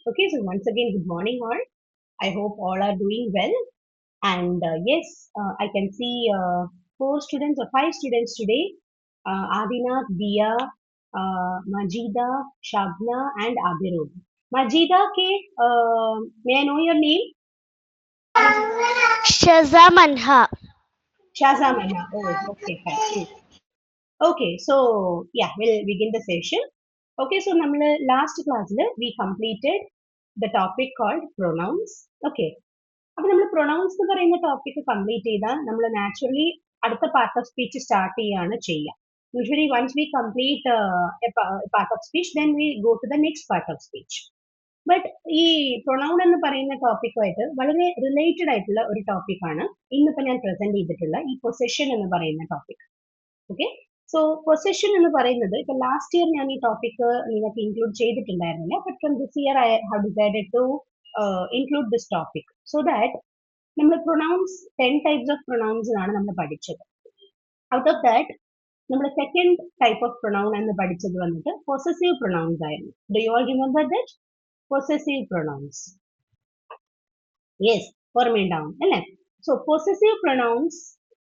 Okay, so once again, good morning, all. I hope all are doing well. And yes, I can see four students or five students today. Adina, Dia, Majida, Shabna, and Abhiru. Majida, okay, may I know your name? Shazamanha. Shazamana. Oh, okay, fine. Okay, so yeah, we'll begin the session. Okay, so നമ്മൾ last class we completed the topic called pronouns. Okay, അപ്പൊ നമ്മൾ pronounce എന്ന് പറയുന്ന topic complete ചെയ്താൽ നമ്മൾ naturally അടുത്ത part of speech start ചെയ്യാണ് ചെയ്യുക. Usually once we complete part of speech then we go to the next part of speech. But ഈ പ്രൊണൗൺ എന്ന് പറയുന്ന ടോപ്പിക്കുമായിട്ട് വളരെ റിലേറ്റഡ് ആയിട്ടുള്ള ഒരു ടോപ്പിക്കാണ് ഇന്നിപ്പോ ഞാൻ പ്രസന്റ് ചെയ്തിട്ടുള്ള ഈ പൊസഷൻ എന്ന് പറയുന്ന ടോപ്പിക്. ഓക്കെ, സോ പൊസഷൻ എന്ന് പറയുന്നത് ഇപ്പൊ ലാസ്റ്റ് ഇയർ ഞാൻ ഈ ടോപ്പിക് നിങ്ങൾക്ക് ഇൻക്ലൂഡ് ചെയ്തിട്ടുണ്ടായിരുന്നില്ല. But from this year I have decided to include this topic so that നമ്മൾ പ്രൊണൗൺസ് 10 ടൈപ്സ് ഓഫ് പ്രൊണൗൺസ് ആണ് നമ്മൾ പഠിച്ചത്. ഔട്ട് ഓഫ് ദാറ്റ് നമ്മൾ സെക്കൻഡ് ടൈപ്പ് ഓഫ് പ്രൊണൗൺ എന്ന് പഠിച്ചത് വന്നിട്ട് പൊസസീവ് പ്രൊണൗൺസ് ആയിരുന്നു. Do you all remember that? Possessive pronouns. Yes, ഓർമ്മയുണ്ടാവും അല്ലേ? സോ പൊസസീവ് പ്രൊണൗൺസ്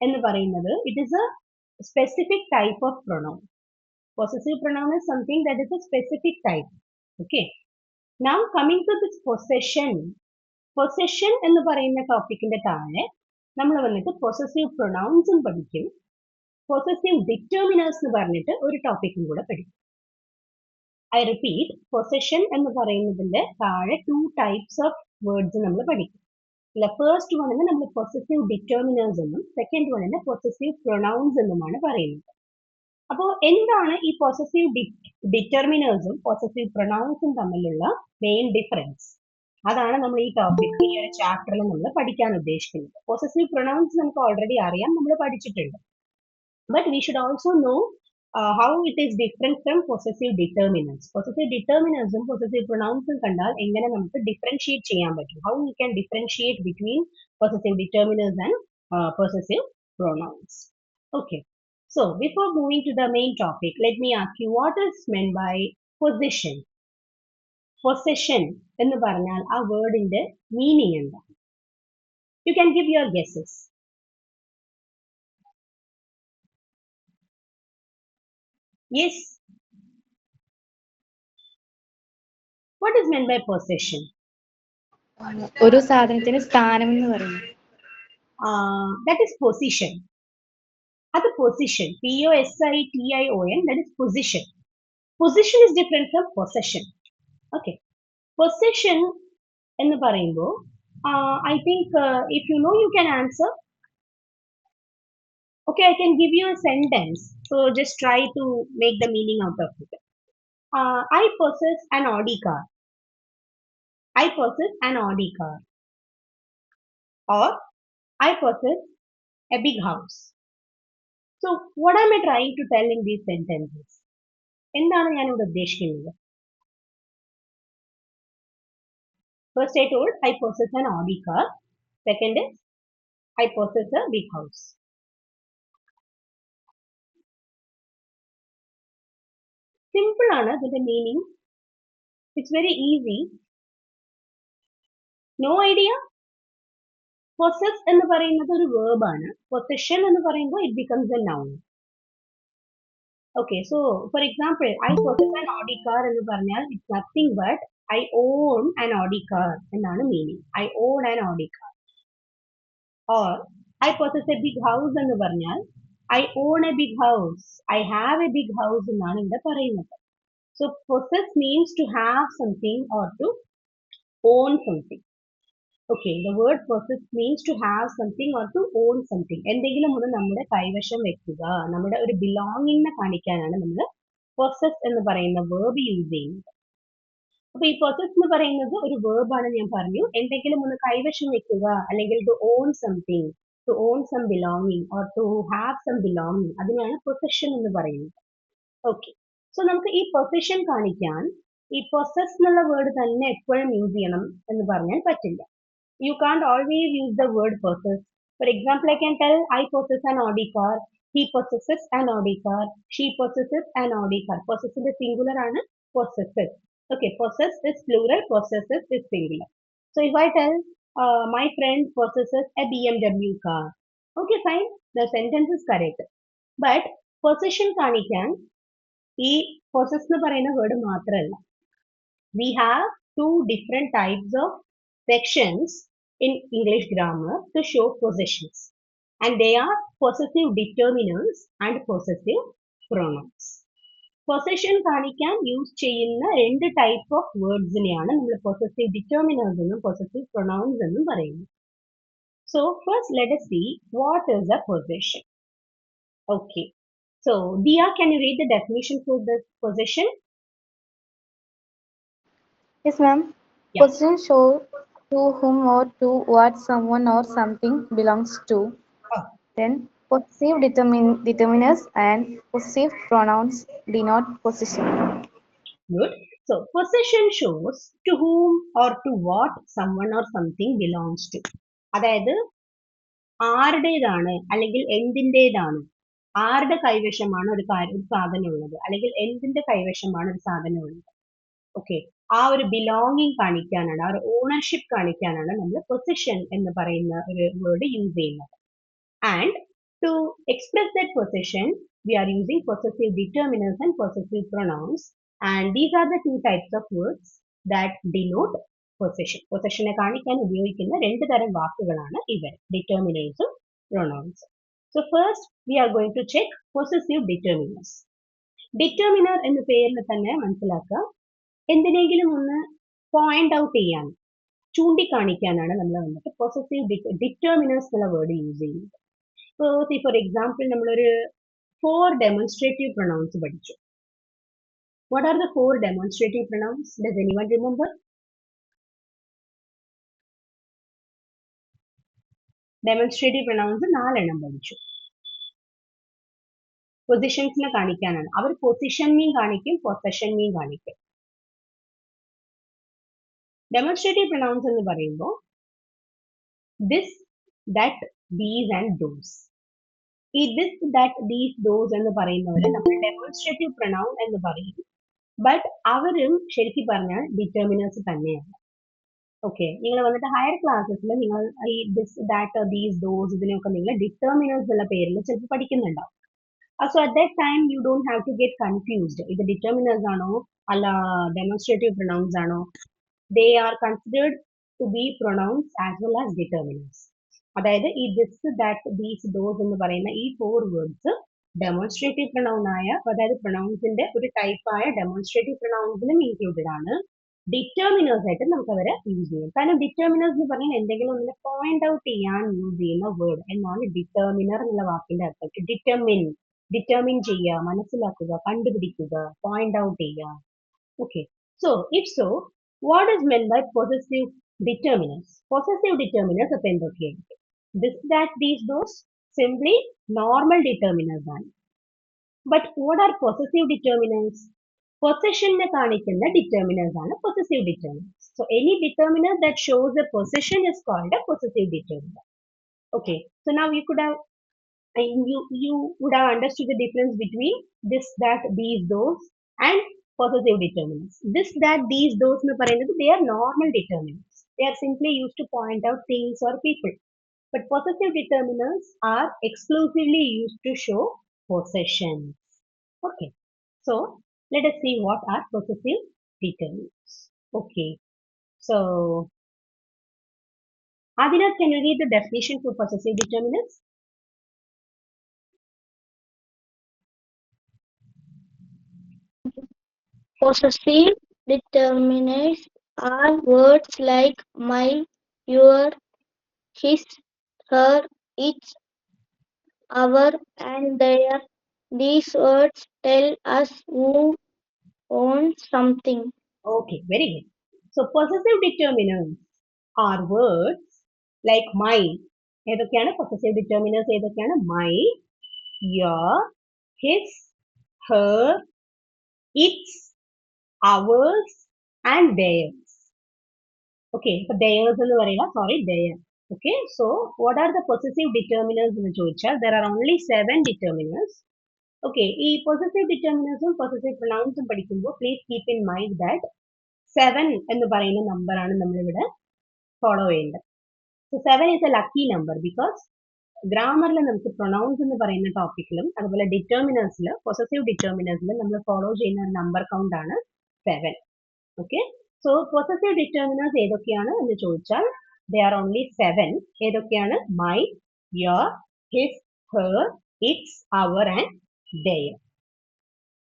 എന്ന് പറയുന്നത് it is a specific type of pronoun. Possessive pronoun is something that is a specific type. Okay. Now coming to this possession. Possession എന്ന് പറയുന്ന ടോപ്പിക്കിന്റെ താഴെ നമ്മൾ വന്നിട്ട് possessive പ്രൊനൗൺസും പഠിക്കും, പൊസസീവ് ഡിറ്റർമിനേഴ്സ് എന്ന് പറഞ്ഞിട്ട് ഒരു ടോപ്പിക്കും കൂടെ പഠിക്കും. ഐ റിപ്പീറ്റ്, പൊസഷൻ എന്ന് പറയുന്നതിന്റെ താഴെ 2 ടൈപ്സ് ഓഫ് വേർഡ്സ് നമ്മൾ പഠിക്കും. ഫസ്റ്റ് വണ്ണിന് നമ്മൾ പൊസസീവ് ഡിറ്റർമിനേഴ്സ് എന്നും സെക്കൻഡ് വണ്ണിന് പൊസസീവ് പ്രൊനൗൺസ് എന്നുമാണ് പറയുന്നത്. അപ്പോൾ എന്താണ് ഈ പൊസസീവ് ഡിറ്റർമിനേഴ്സും പൊസസീവ് പ്രൊനൗൺസും തമ്മിലുള്ള മെയിൻ ഡിഫറൻസ്? അതാണ് നമ്മൾ ഈ ടോപ്പിക് ഈ ഒരു ചാപ്റ്ററിൽ നമ്മൾ പഠിക്കാൻ ഉദ്ദേശിക്കുന്നത്. പൊസസീവ് പ്രൊനൗൺസ് നമുക്ക് ഓൾറെഡി അറിയാം, നമ്മൾ പഠിച്ചിട്ടുണ്ട്. But we should also know how it is different from possessive determiners. Possessive ഡിറ്റർമിനേഴ്സും പൊസസീവ് പ്രൊനൗൺസും കണ്ടാൽ എങ്ങനെ നമുക്ക് ഡിഫറൻഷിയേറ്റ് ചെയ്യാൻ പറ്റും, how we can differentiate between possessive determiners and possessive pronouns. Okay. So before moving to the main topic, let me ask you what is meant by possession? Possession എന്ന് പറഞ്ഞാൽ ആ വേർഡിന്റെ മീനിങ് എന്താ? You can give your guesses. Yes. What is meant by possession? ഒരു സാധനത്തിന് സ്ഥാനം എന്ന് പറയുന്നു. That is position. അത് position. P-O-S-I-T-I-O-N. That is position. Position is different from possession. Okay. Possession എന്ന് പറയുമ്പോൾ I think if you know you can answer. Okay, I can give you a sentence. So just try to make the meaning out of it. I possess an Audi car. I possess an Audi car. Or I possess a big house. So what am I trying to tell in these sentences? എന്താണ് ഞാൻ ഇവിടെ ഉദ്ദേശിക്കുന്നത്? First I told I possess an Audi car. Second is I possess a big house. Simple ആണ് ഇതിന്റെ meaning. It's very easy. No idea? Possess എന്ന് പറയുന്നത് ഒരു verb ആണ്. Possession എന്ന് പറയുമ്പോൾ it becomes a noun. Okay, so for example, I possess an Audi car എന്ന് പറഞ്ഞാൽ it's nothing but I own an Audi car എന്നാണ് meaning. I own an Audi car. Or I possess a big house എന്ന് പറഞ്ഞാൽ I own a big house. I have a big house എന്നാണ് ഇവിടെ പറയുന്നത്. So possess means to have something or to own something. Okay, the word possess means to have something or to own something. എന്തെങ്കിലും ഒന്ന് നമ്മുടെ കൈവശം വെക്കുക, നമ്മുടെ ഒരു ബിലോങ്ങിങ്ങിനെ കാണിക്കാനാണ് നമ്മൾ possess എന്ന് പറയുന്ന verb യൂസ് ചെയ്യുന്നത്. അപ്പൊ ഈ possess എന്ന് പറയുന്നത് ഒരു verb ആണ്, ഞാൻ പറഞ്ഞു. എന്തെങ്കിലും ഒന്ന് കൈവശം വെക്കുക അല്ലെങ്കിൽ to own something, to own some belonging or to have some belonging, അതിനാണ് possession എന്ന് പറയുന്നത്. Okay, so നമുക്ക് ഈ possession കാണിക്കാൻ ഈ possess എന്നുള്ള വേർഡ് തന്നെ എപ്പോഴും യൂസ് ചെയ്യണം എന്ന് പറഞ്ഞാൽ പറ്റില്ല. You can't always use the word possess. For example, I can tell I possess an Audi car, he possesses an Audi car, she possesses an Audi car. Possess the singular ആണ് possesses. Okay, possess is plural, possesses is singular. So if I tell my friend possesses a BMW car, okay, fine, the sentence is correct. But possession കാണിക്കാൻ ഈ possess എന്ന് പറയുന്ന word മാത്രമല്ല. We have two different types of sections in English grammar to show possessions. And they are possessive determiners and possessive pronouns. Possession കാണിക്കാൻ use ചെയ്യുന്ന രണ്ട് type of വേർഡ്സിനെയാണ് നമ്മൾ possessive determiners എന്നും പൊസസീവ് പ്രൊനൗൺസ് എന്നും പറയുന്നത്. So first let us see what is a possession. Okay, so Dia, can you read the definition for this possession? Yes, ma'am. Yeah. Possession shows to whom or to what someone or something belongs to. Oh, Then possessive determiners and possessive pronouns denote possession. good. So possession shows to whom or to what someone or something belongs to. അതായത് ആരുടേതാണ് അല്ലെങ്കിൽ എന്തിൻ്റെതാണ്, ആരുടെ കൈവശമാണ് ഒരു സാധനം ഉള്ളത്, അല്ലെങ്കിൽ എന്തിന്റെ കൈവശമാണ് ഒരു സാധനം ഉള്ളത്. ഓക്കെ, ആ ഒരു ബിലോങ്ങിങ് കാണിക്കാനാണ്, ആ ഒരു ഓണർഷിപ്പ് കാണിക്കാനാണ് നമ്മൾ പൊസിഷൻ എന്ന് പറയുന്ന ഒരു വേർഡ് യൂസ് ചെയ്യുന്നത്. And to express that position we are using possessive determiners and possessive pronouns, and these are the two types of words that denote possession. പൊസഷനെ കാണിക്കാൻ ഉപയോഗിക്കുന്ന രണ്ട് തരം വാക്കുകളാണ് ഇവർ, ഡിറ്റർമിനേഴ്സും പ്രൊനൗൺസും. So first we are going to check possessive determiners. Determiner എന്ന പേരിൽ തന്നെ മനസ്സിലാക്കുക, എന്തിനെങ്കിലും ഒന്ന് പോയിന്റ് ഔട്ട് ചെയ്യാൻ, ചൂണ്ടിക്കാണിക്കാനാണ് നമ്മൾ വന്നിട്ട് പൊസസീവ് ഡിറ്റർമിനേഴ്സ് എന്നുള്ള വേർഡ് യൂസ് ചെയ്യുന്നത്. ഫോർ എക്സാമ്പിൾ നമ്മളൊരു 4 demonstrative pronouns പഠിച്ചു. What are the 4 demonstrative pronouns? Does anyone remember? Demonstrative pronouns 4 എണ്ണം പഠിച്ചു. പൊസിഷൻസിനെ കാണിക്കാനാണ്. അവർ പൊസിഷനെയും കാണിക്കും, പൊസഷനെയും കാണിക്കും. ഡെമോൺസ്ട്രേറ്റീവ് പ്രൊനൗൺസ് എന്ന് പറയുമ്പോൾ this, that, these and those. ഈ ദിസ്, ദാറ്റ്, ദീസ്, ദോസ് എന്ന് പറയുന്നവരെ നമ്മൾ ഡെമോൺസ്ട്രേറ്റീവ് പ്രൊനൗൺ എന്ന് പറയും. ബട്ട് അവരും ശരിക്കും പറഞ്ഞാൽ ഡിറ്റർമിനേഴ്സ് തന്നെയാണ്. ഓക്കെ, നിങ്ങൾ വന്നിട്ട് ഹയർ ക്ലാസ്സസിൽ നിങ്ങൾ ഈ ദിസ്, ദാറ്റ്, ദീസ്, ദോസ് ഇതിനെയൊക്കെ നിങ്ങൾ ഡിറ്റർമിനേഴ്സ് എന്നുള്ള പേരിൽ ചിലപ്പോൾ പഠിക്കുന്നുണ്ടാവും. So at that time you don't have to get confused. ഇത് ഡിറ്റർമിനേഴ്സ് ആണോ അല്ല ഡെമോൺസ്ട്രേറ്റീവ് പ്രൊനൗൺസ് ആണോ? They are considered to be pronouns as well as determiners. അതായത് ഈ ദിസ്, ദാറ്റ്, ദീസ്, ദോസ് എന്ന് പറയുന്ന ഈ 4 വേർഡ്സ് ഡെമോൺസ്ട്രേറ്റീവ് പ്രൊനൗൺ ആയ, അതായത് പ്രൊനൗൺസിന്റെ ഒരു ടൈപ്പായ ഡെമോൺസ്ട്രേറ്റീവ് പ്രൊനൗൺസിലും ഇൻക്ലൂഡഡ് ആണ്. ഡിറ്റർമിനേഴ്സ് ആയിട്ട് നമുക്ക് അവരെ യൂസ് ചെയ്യാം. കാരണം ഡിറ്റർമിനേഴ്സ് എന്ന് പറഞ്ഞാൽ എന്തെങ്കിലും ഒന്നിനെ പോയിന്റ് ഔട്ട് ചെയ്യാൻ യൂസ് ചെയ്യുന്ന വേർഡ് എന്നാണ് ഡിറ്റർമിനർ എന്നുള്ള വാക്കിന്റെ അർത്ഥം. ഡിറ്റർമിൻ ചെയ്യുക, മനസ്സിലാക്കുക, കണ്ടുപിടിക്കുക, പോയിന്റ് ഔട്ട് ചെയ്യുക. Okay, so if so what is meant by possessive determiners? Possessive determiners അപ്പൊ എന്തൊക്കെയാണ്? This, that, these, those simply normal determiners ആണ്. But what are possessive determiners? പൊസഷനെ കാണിക്കുന്ന ഡിറ്റർമിനേഴ്സ് ആണ് possessive determiners. So any determiner that shows a position is called a possessive determiner. Okay, so now you could have you would have understood the difference between this, that, these, those and possessive determinants. This, that, these, those എന്ന് പറയുന്നത് they are normal determinants. They are simply used to point out things or people. But possessive determinants are exclusively used to show possessions. Okay, so let us see what are possessive determinants. Okay, so Adinath, can you read the definition for possessive determinants? Possessive determinants are words like my, your, his, her, its, our, and their. These words tell us who owns something. Okay, very good. So possessive determinants are words like my. ഏതൊക്കെയാണ് possessive determinants? ഏതൊക്കെയാണ്? My, your, his, her, its, ours and theirs. Okay, so theirs എന്ന് പറയില്ല, sorry, their. Okay, so what are the possessive determinants എന്ന് ചോദിച്ചാൽ there are only 7 determinants. Okay, ഈ possessive determinants ഉം possessive pronouns ഉം പഠിക്കുമ്പോൾ please keep in mind that 7 എന്ന് പറയുന്ന നമ്പറാണ് നമ്മളിവിടെ ഫോളോ ചെയ്യേണ്ടത്. So 7 is a lucky number because ഗ്രാമറിൽ നമുക്ക് പ്രൊനൗൺസ് എന്ന് പറയുന്ന ടോപ്പിക്കിലും അതുപോലെ ഡിറ്റർമിനേഴ്സിൽ പൊസസീവ് ഡിറ്റർമിനേഴ്സിൽ നമ്മൾ ഫോളോ ചെയ്യുന്ന ഒരു നമ്പർ കൗണ്ട് ആണ് 7. ഓക്കെ, സോ പൊസസീവ് ഡിറ്റർമിനേഴ്സ് ഏതൊക്കെയാണ് എന്ന് ചോദിച്ചാൽ ദേ ആർ ഓൺലി 7. ഏതൊക്കെയാണ്? My, your, his, her, its, our and their.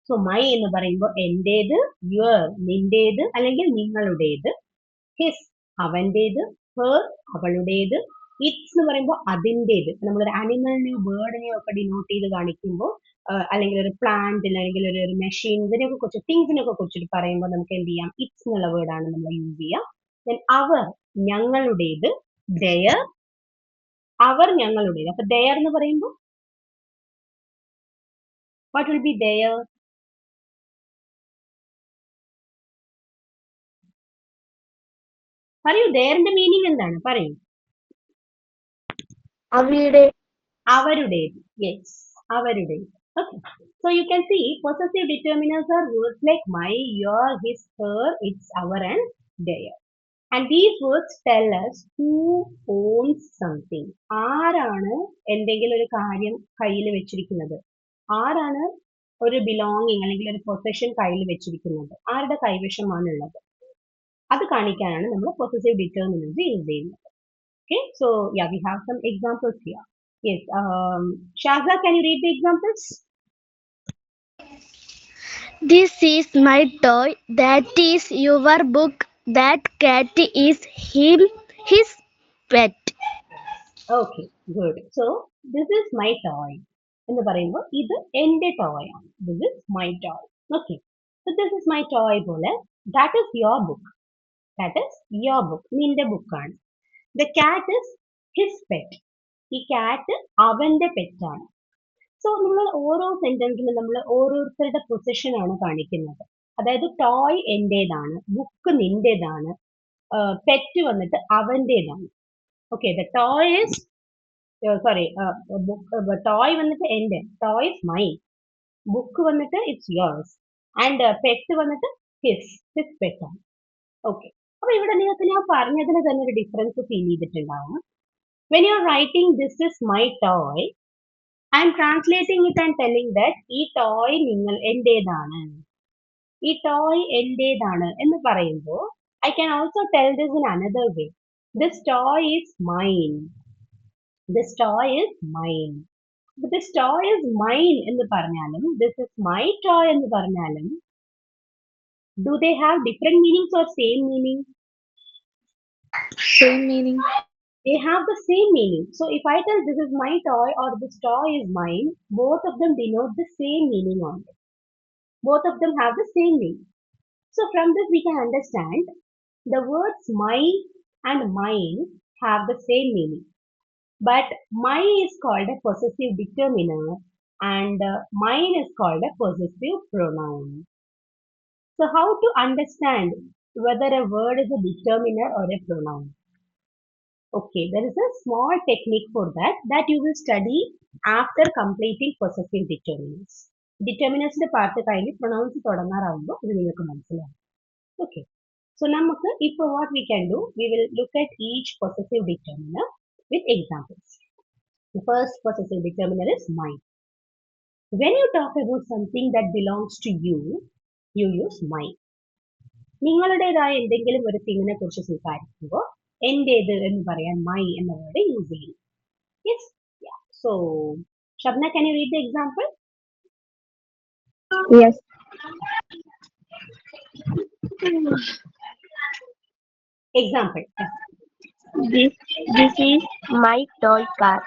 So my എന്ന് പറയുമ്പോൾ എന്റേത്, യുവർ നിന്റേത് അല്ലെങ്കിൽ നിങ്ങളുടേത്, ഹിസ് അവന്റേത്, ഹെർ അവളുടേത്, ഇറ്റ്സ് എന്ന് പറയുമ്പോൾ അതിൻ്റെത്. നമ്മളൊരു ആനിമലിനെയോ ബേർഡിനെയോ ഒക്കെ ഡിനോട്ട് ചെയ്ത് കാണിക്കുമ്പോൾ അല്ലെങ്കിൽ ഒരു പ്ലാന്റ് അല്ലെങ്കിൽ ഒരു മെഷീൻ ഇതിനെയൊക്കെ കുറിച്ച് തിങ്സിനെയൊക്കെ കുറിച്ചിട്ട് പറയുമ്പോൾ നമുക്ക് എന്ത് ചെയ്യാം? ഇറ്റ്സ് എന്നുള്ള വേർഡാണ് നമ്മൾ യൂസ് ചെയ്യുക. ദെൻ അവർ ഞങ്ങളുടേത്, ദെയർ അവർ ഞങ്ങളുടേത്. അപ്പൊ ദെയർ എന്ന് പറയുമ്പോൾ വാട്ട് വിൽ ബി ദെയർ? പറയൂ, ദെയറിന്റെ മീനിങ് എന്താണ്? പറയൂ. അവയുടെ. അവരുടേത്. യെസ്, അവരുടേത്. Okay. So you can see possessive determiners are words like my, your, his, her, its, our and their. And these words tell us who owns something. ആരാണ് എന്തെങ്കിലും ഒരു കാര്യം കയ്യിൽ വെച്ചിരിക്കുന്നത്? ആരാണ് ഒരു ബിലോങ്ങിങ് അല്ലെങ്കിൽ ഒരു പൊസഷൻ കയ്യിൽ വെച്ചിരിക്കുന്നത്? ആരുടെ കൈവശമാണുള്ളത്? അത് കാണിക്കാനാണ് നമ്മൾ possessive determinants യൂസ് ചെയ്യുന്നത്. Okay, so yeah, we have some examples here. Yes, Shazza, can you read the examples? This is my toy. That is your book. That cat is his pet. Okay, good. So this is my toy. എന്ന് പറയുമ്പോൾ ഇത് എന്റെ toy ആണ്. This is my toy. Okay. So this is my toy പോലെ that is your book. That is your book. നിന്റെ ബുക്കാണ്. The cat is his pet. ഈ കാറ്റ് അവന്റെ പെറ്റാണ്. സോ നമ്മൾ ഓരോ സെന്റൻസിലും നമ്മൾ ഓരോരുത്തരുടെ പൊസിഷൻ ആണ് കാണിക്കുന്നത്. അതായത് ടോയ് എന്റേതാണ്, ബുക്ക് നിന്റേതാണ്, പെറ്റ് വന്നിട്ട് അവന്റേതാണ്. Okay, the toy is toy വന്നിട്ട് എന്റെ, ടോയ് ഇസ് മൈൻ, ബുക്ക് വന്നിട്ട് ഇറ്റ്സ് യോഴ്സ് ആൻഡ് പെറ്റ് വന്നിട്ട് ഹിസ് പെറ്റ് ആണ്. ഓക്കെ, അപ്പൊ ഇവിടെ നിങ്ങൾക്ക് ഞാൻ പറഞ്ഞതിന് തന്നെ ഒരു ഡിഫറൻസ് ഫീൽ ചെയ്തിട്ടുണ്ടാവും. When you are writing this is my toy, I am translating it and telling that ഈ ടോയ് നിങ്ങൾ എന്റേതാണ്, ഈ ടോയ് എന്റേതാണ് എന്ന് പറയുമ്പോൾ I can also tell this in another way. This toy is mine. This toy is mine. But this toy is mine എന്ന് പറഞ്ഞാലും this is my toy എന്ന് പറഞ്ഞാലും do they have different meanings or same meaning? Same meaning. They have the same meaning. So if I tell this is my toy or this toy is mine, both of them denote the same meaning only. Both of them have the same meaning. So from this we can understand the words my and mine have the same meaning. But my is called a possessive determiner and mine is called a possessive pronoun. So how to understand whether a word is a determiner or a pronoun? Okay, there is a small technique for that you will study after completing possessive determinants. Determinants part കഴിഞ്ഞ് pronouns തുടങ്ങാറാവുമ്പോൾ ഇത് നിങ്ങൾക്ക് മനസ്സിലാവും. Okay, so നമുക്ക് ഇപ്പോൾ what we can do, we will look at each possessive determiner with examples. The first possessive determiner is mine. When you talk about something that belongs to you, you use mine. നിങ്ങളുടേതായ എന്തെങ്കിലും ഒരു തിങ്ങിനെ കുറിച്ച് സംസാരിക്കുമ്പോൾ എന്റേത് എന്ന് പറയാൻ my എന്ന word use ചെയ്യും. Yes, yeah. So Shabna, can you read the example? Yes. Example. This is my toy car.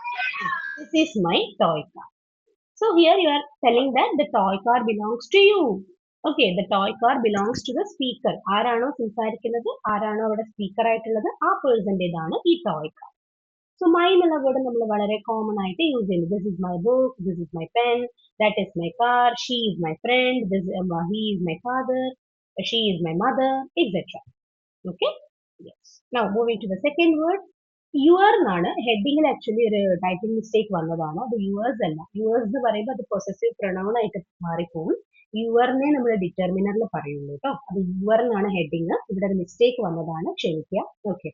This is my toy car. So here you are telling that the toy car belongs to you. Okay, the toy car belongs to the speaker. ആരാണോ സംസാരിക്കുന്നത്, ആരാണോ അവിടെ speaker ആയിട്ടുള്ളത്, ആ പേഴ്സന്റേതാണ് ഈ toy car. So my എന്നുള്ള word നമ്മൾ വളരെ കോമൺ ആയിട്ട് യൂസ് ചെയ്യുന്നു. This is my book, this is my pen, that is my car, she is my friend, he is my father, she is my mother, etcetera. Okay, yes. Now moving to the second word. Your എന്നാണ് ഹെഡിങ്ങിൽ actually ഒരു typing mistake വന്നതാണ്. അത് yours അല്ല. Yours എന്ന് പറയുമ്പോൾ അത് possessive pronoun ആയിട്ട് മാറിപ്പോകും. യുവറിനെ നമ്മൾ ഡിറ്റർമിനറിൽ പറയുള്ളൂ കേട്ടോ. അത് യുവറിനാണ് ഹെഡിങ്. ഇവിടെ ഒരു മിസ്റ്റേക്ക് വന്നതാണ്, ക്ഷമിക്കുക. Okay.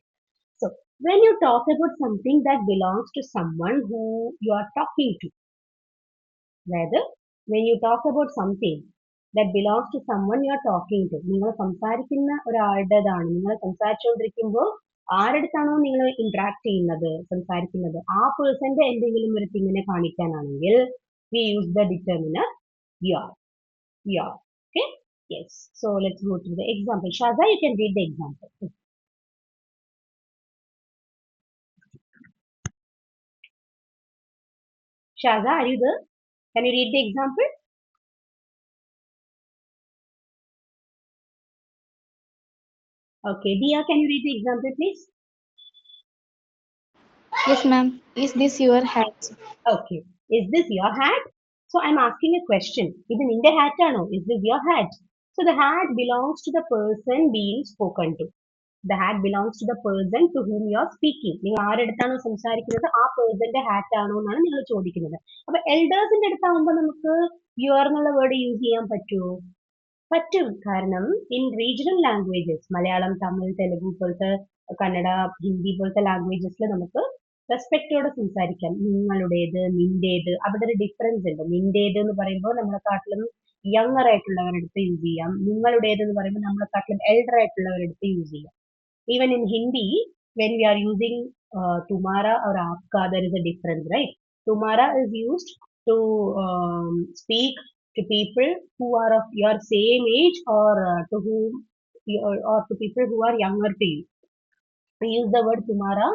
So when you talk about something that belongs to someone who you are talking to, അതായത് when you talk about something that belongs to someone you are talking to, നിങ്ങൾ സംസാരിക്കുന്ന ഒരാളുടേതാണ്, നിങ്ങൾ സംസാരിച്ചുകൊണ്ടിരിക്കുമ്പോൾ ആരടുത്താണോ നിങ്ങൾ interact ചെയ്യുന്നത്, സംസാരിക്കുന്നത്, ആ പേഴ്സന്റെ എന്തെങ്കിലും ഒരു തിങ്ങിനെ കാണിക്കാനാണെങ്കിൽ we use the determiner your. Your. Okay? Yes. So let's go to the example. Shaza, you can read the example. Shaza, are you there? Can you read the example? Okay. Dia, can you read the example, please? Yes, ma'am. Is this your hat? Okay. Is this your hat? So I'm asking a question. ഇത് നിന്റെ hat ആണോ? Is this your hat? So the hat belongs to the person being spoken to. The hat belongs to the person to whom you are speaking. നിങ്ങൾ ആരെടുത്താണോ സംസാരിക്കുന്നത് ആ പേഴ്സന്റെ hat ആണോ എന്നാണ് നിങ്ങൾ ചോദിക്കുന്നത്. അപ്പൊ എൽഡേഴ്സിന്റെ അടുത്താവുമ്പോൾ നമുക്ക് യുവർ എന്നുള്ള വേർഡ് യൂസ് ചെയ്യാൻ പറ്റുമോ? പറ്റും. കാരണം in regional languages, Malayalam, Tamil, Telugu പോലത്തെ, കന്നഡ, ഹിന്ദി പോലത്തെ ലാംഗ്വേജസിൽ നമുക്ക് റെസ്പെക്റ്റോടെ സംസാരിക്കാം. നിങ്ങളുടേത്, നിന്റേത്, അവിടെ ഒരു ഡിഫറൻസ് ഉണ്ട്. നിന്റേത് എന്ന് പറയുമ്പോൾ നമ്മളെക്കാട്ടിലും യങ്ങർ ആയിട്ടുള്ളവരുടെ അടുത്ത് യൂസ് ചെയ്യാം. നിങ്ങളുടേത് എന്ന് പറയുമ്പോൾ നമ്മളെക്കാട്ടിലും എൽഡർ ആയിട്ടുള്ളവരുടെ അടുത്ത് യൂസ് ചെയ്യാം. Even in Hindi, when we are using tumhara or aapka, there is a difference, right? Tumhara is used to speak to people who are of your same age, or to whom, or to people who are younger to you. We use the word tumhara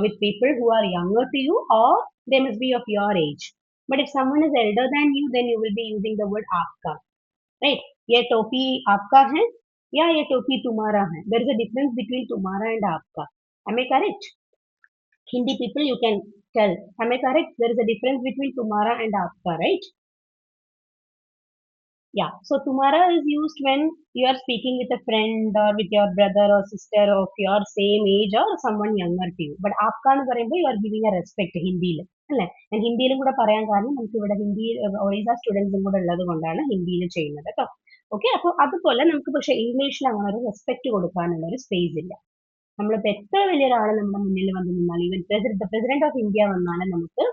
with people who are younger to you, or they must be of your age. But if someone is elder than you, then you will be using the word aapka, right? ये टोपी आपका है या ये टोपी तुम्हारा है. There is a difference between तुम्हारा and आपका. Am I correct? Hindi people, you can tell. Am I correct? There is a difference between तुम्हारा and आपका, right? Yeah. So तुम्हारा is used when you are speaking with a friend or with your brother or sister of your same age or someone younger to you. But आपका എന്ന് പറയുമ്പോൾ you are giving a respect ഹിന്ദിയിൽ, അല്ലേ? ഞാൻ ഹിന്ദിയിലും കൂടെ പറയാൻ കാരണം നമുക്ക് ഇവിടെ ഹിന്ദി ഒറീസ സ്റ്റുഡൻസും കൂടെ ഉള്ളത് കൊണ്ടാണ് ഹിന്ദിയിൽ ചെയ്യുന്നത് കേട്ടോ. ഓക്കെ. അപ്പോൾ അതുപോലെ നമുക്ക് പക്ഷെ ഇംഗ്ലീഷിൽ അങ്ങനെ ഒരു റെസ്പെക്ട് കൊടുക്കാനുള്ള ഒരു സ്പേസ് ഇല്ല. നമ്മളിപ്പോൾ എത്ര വലിയൊരാൾ നമ്മുടെ മുന്നിൽ വന്ന് നിന്നാൽ, ഈവൻ പ്രസിഡന്റ് ഓഫ് ഇന്ത്യ വന്നാലും നമുക്ക്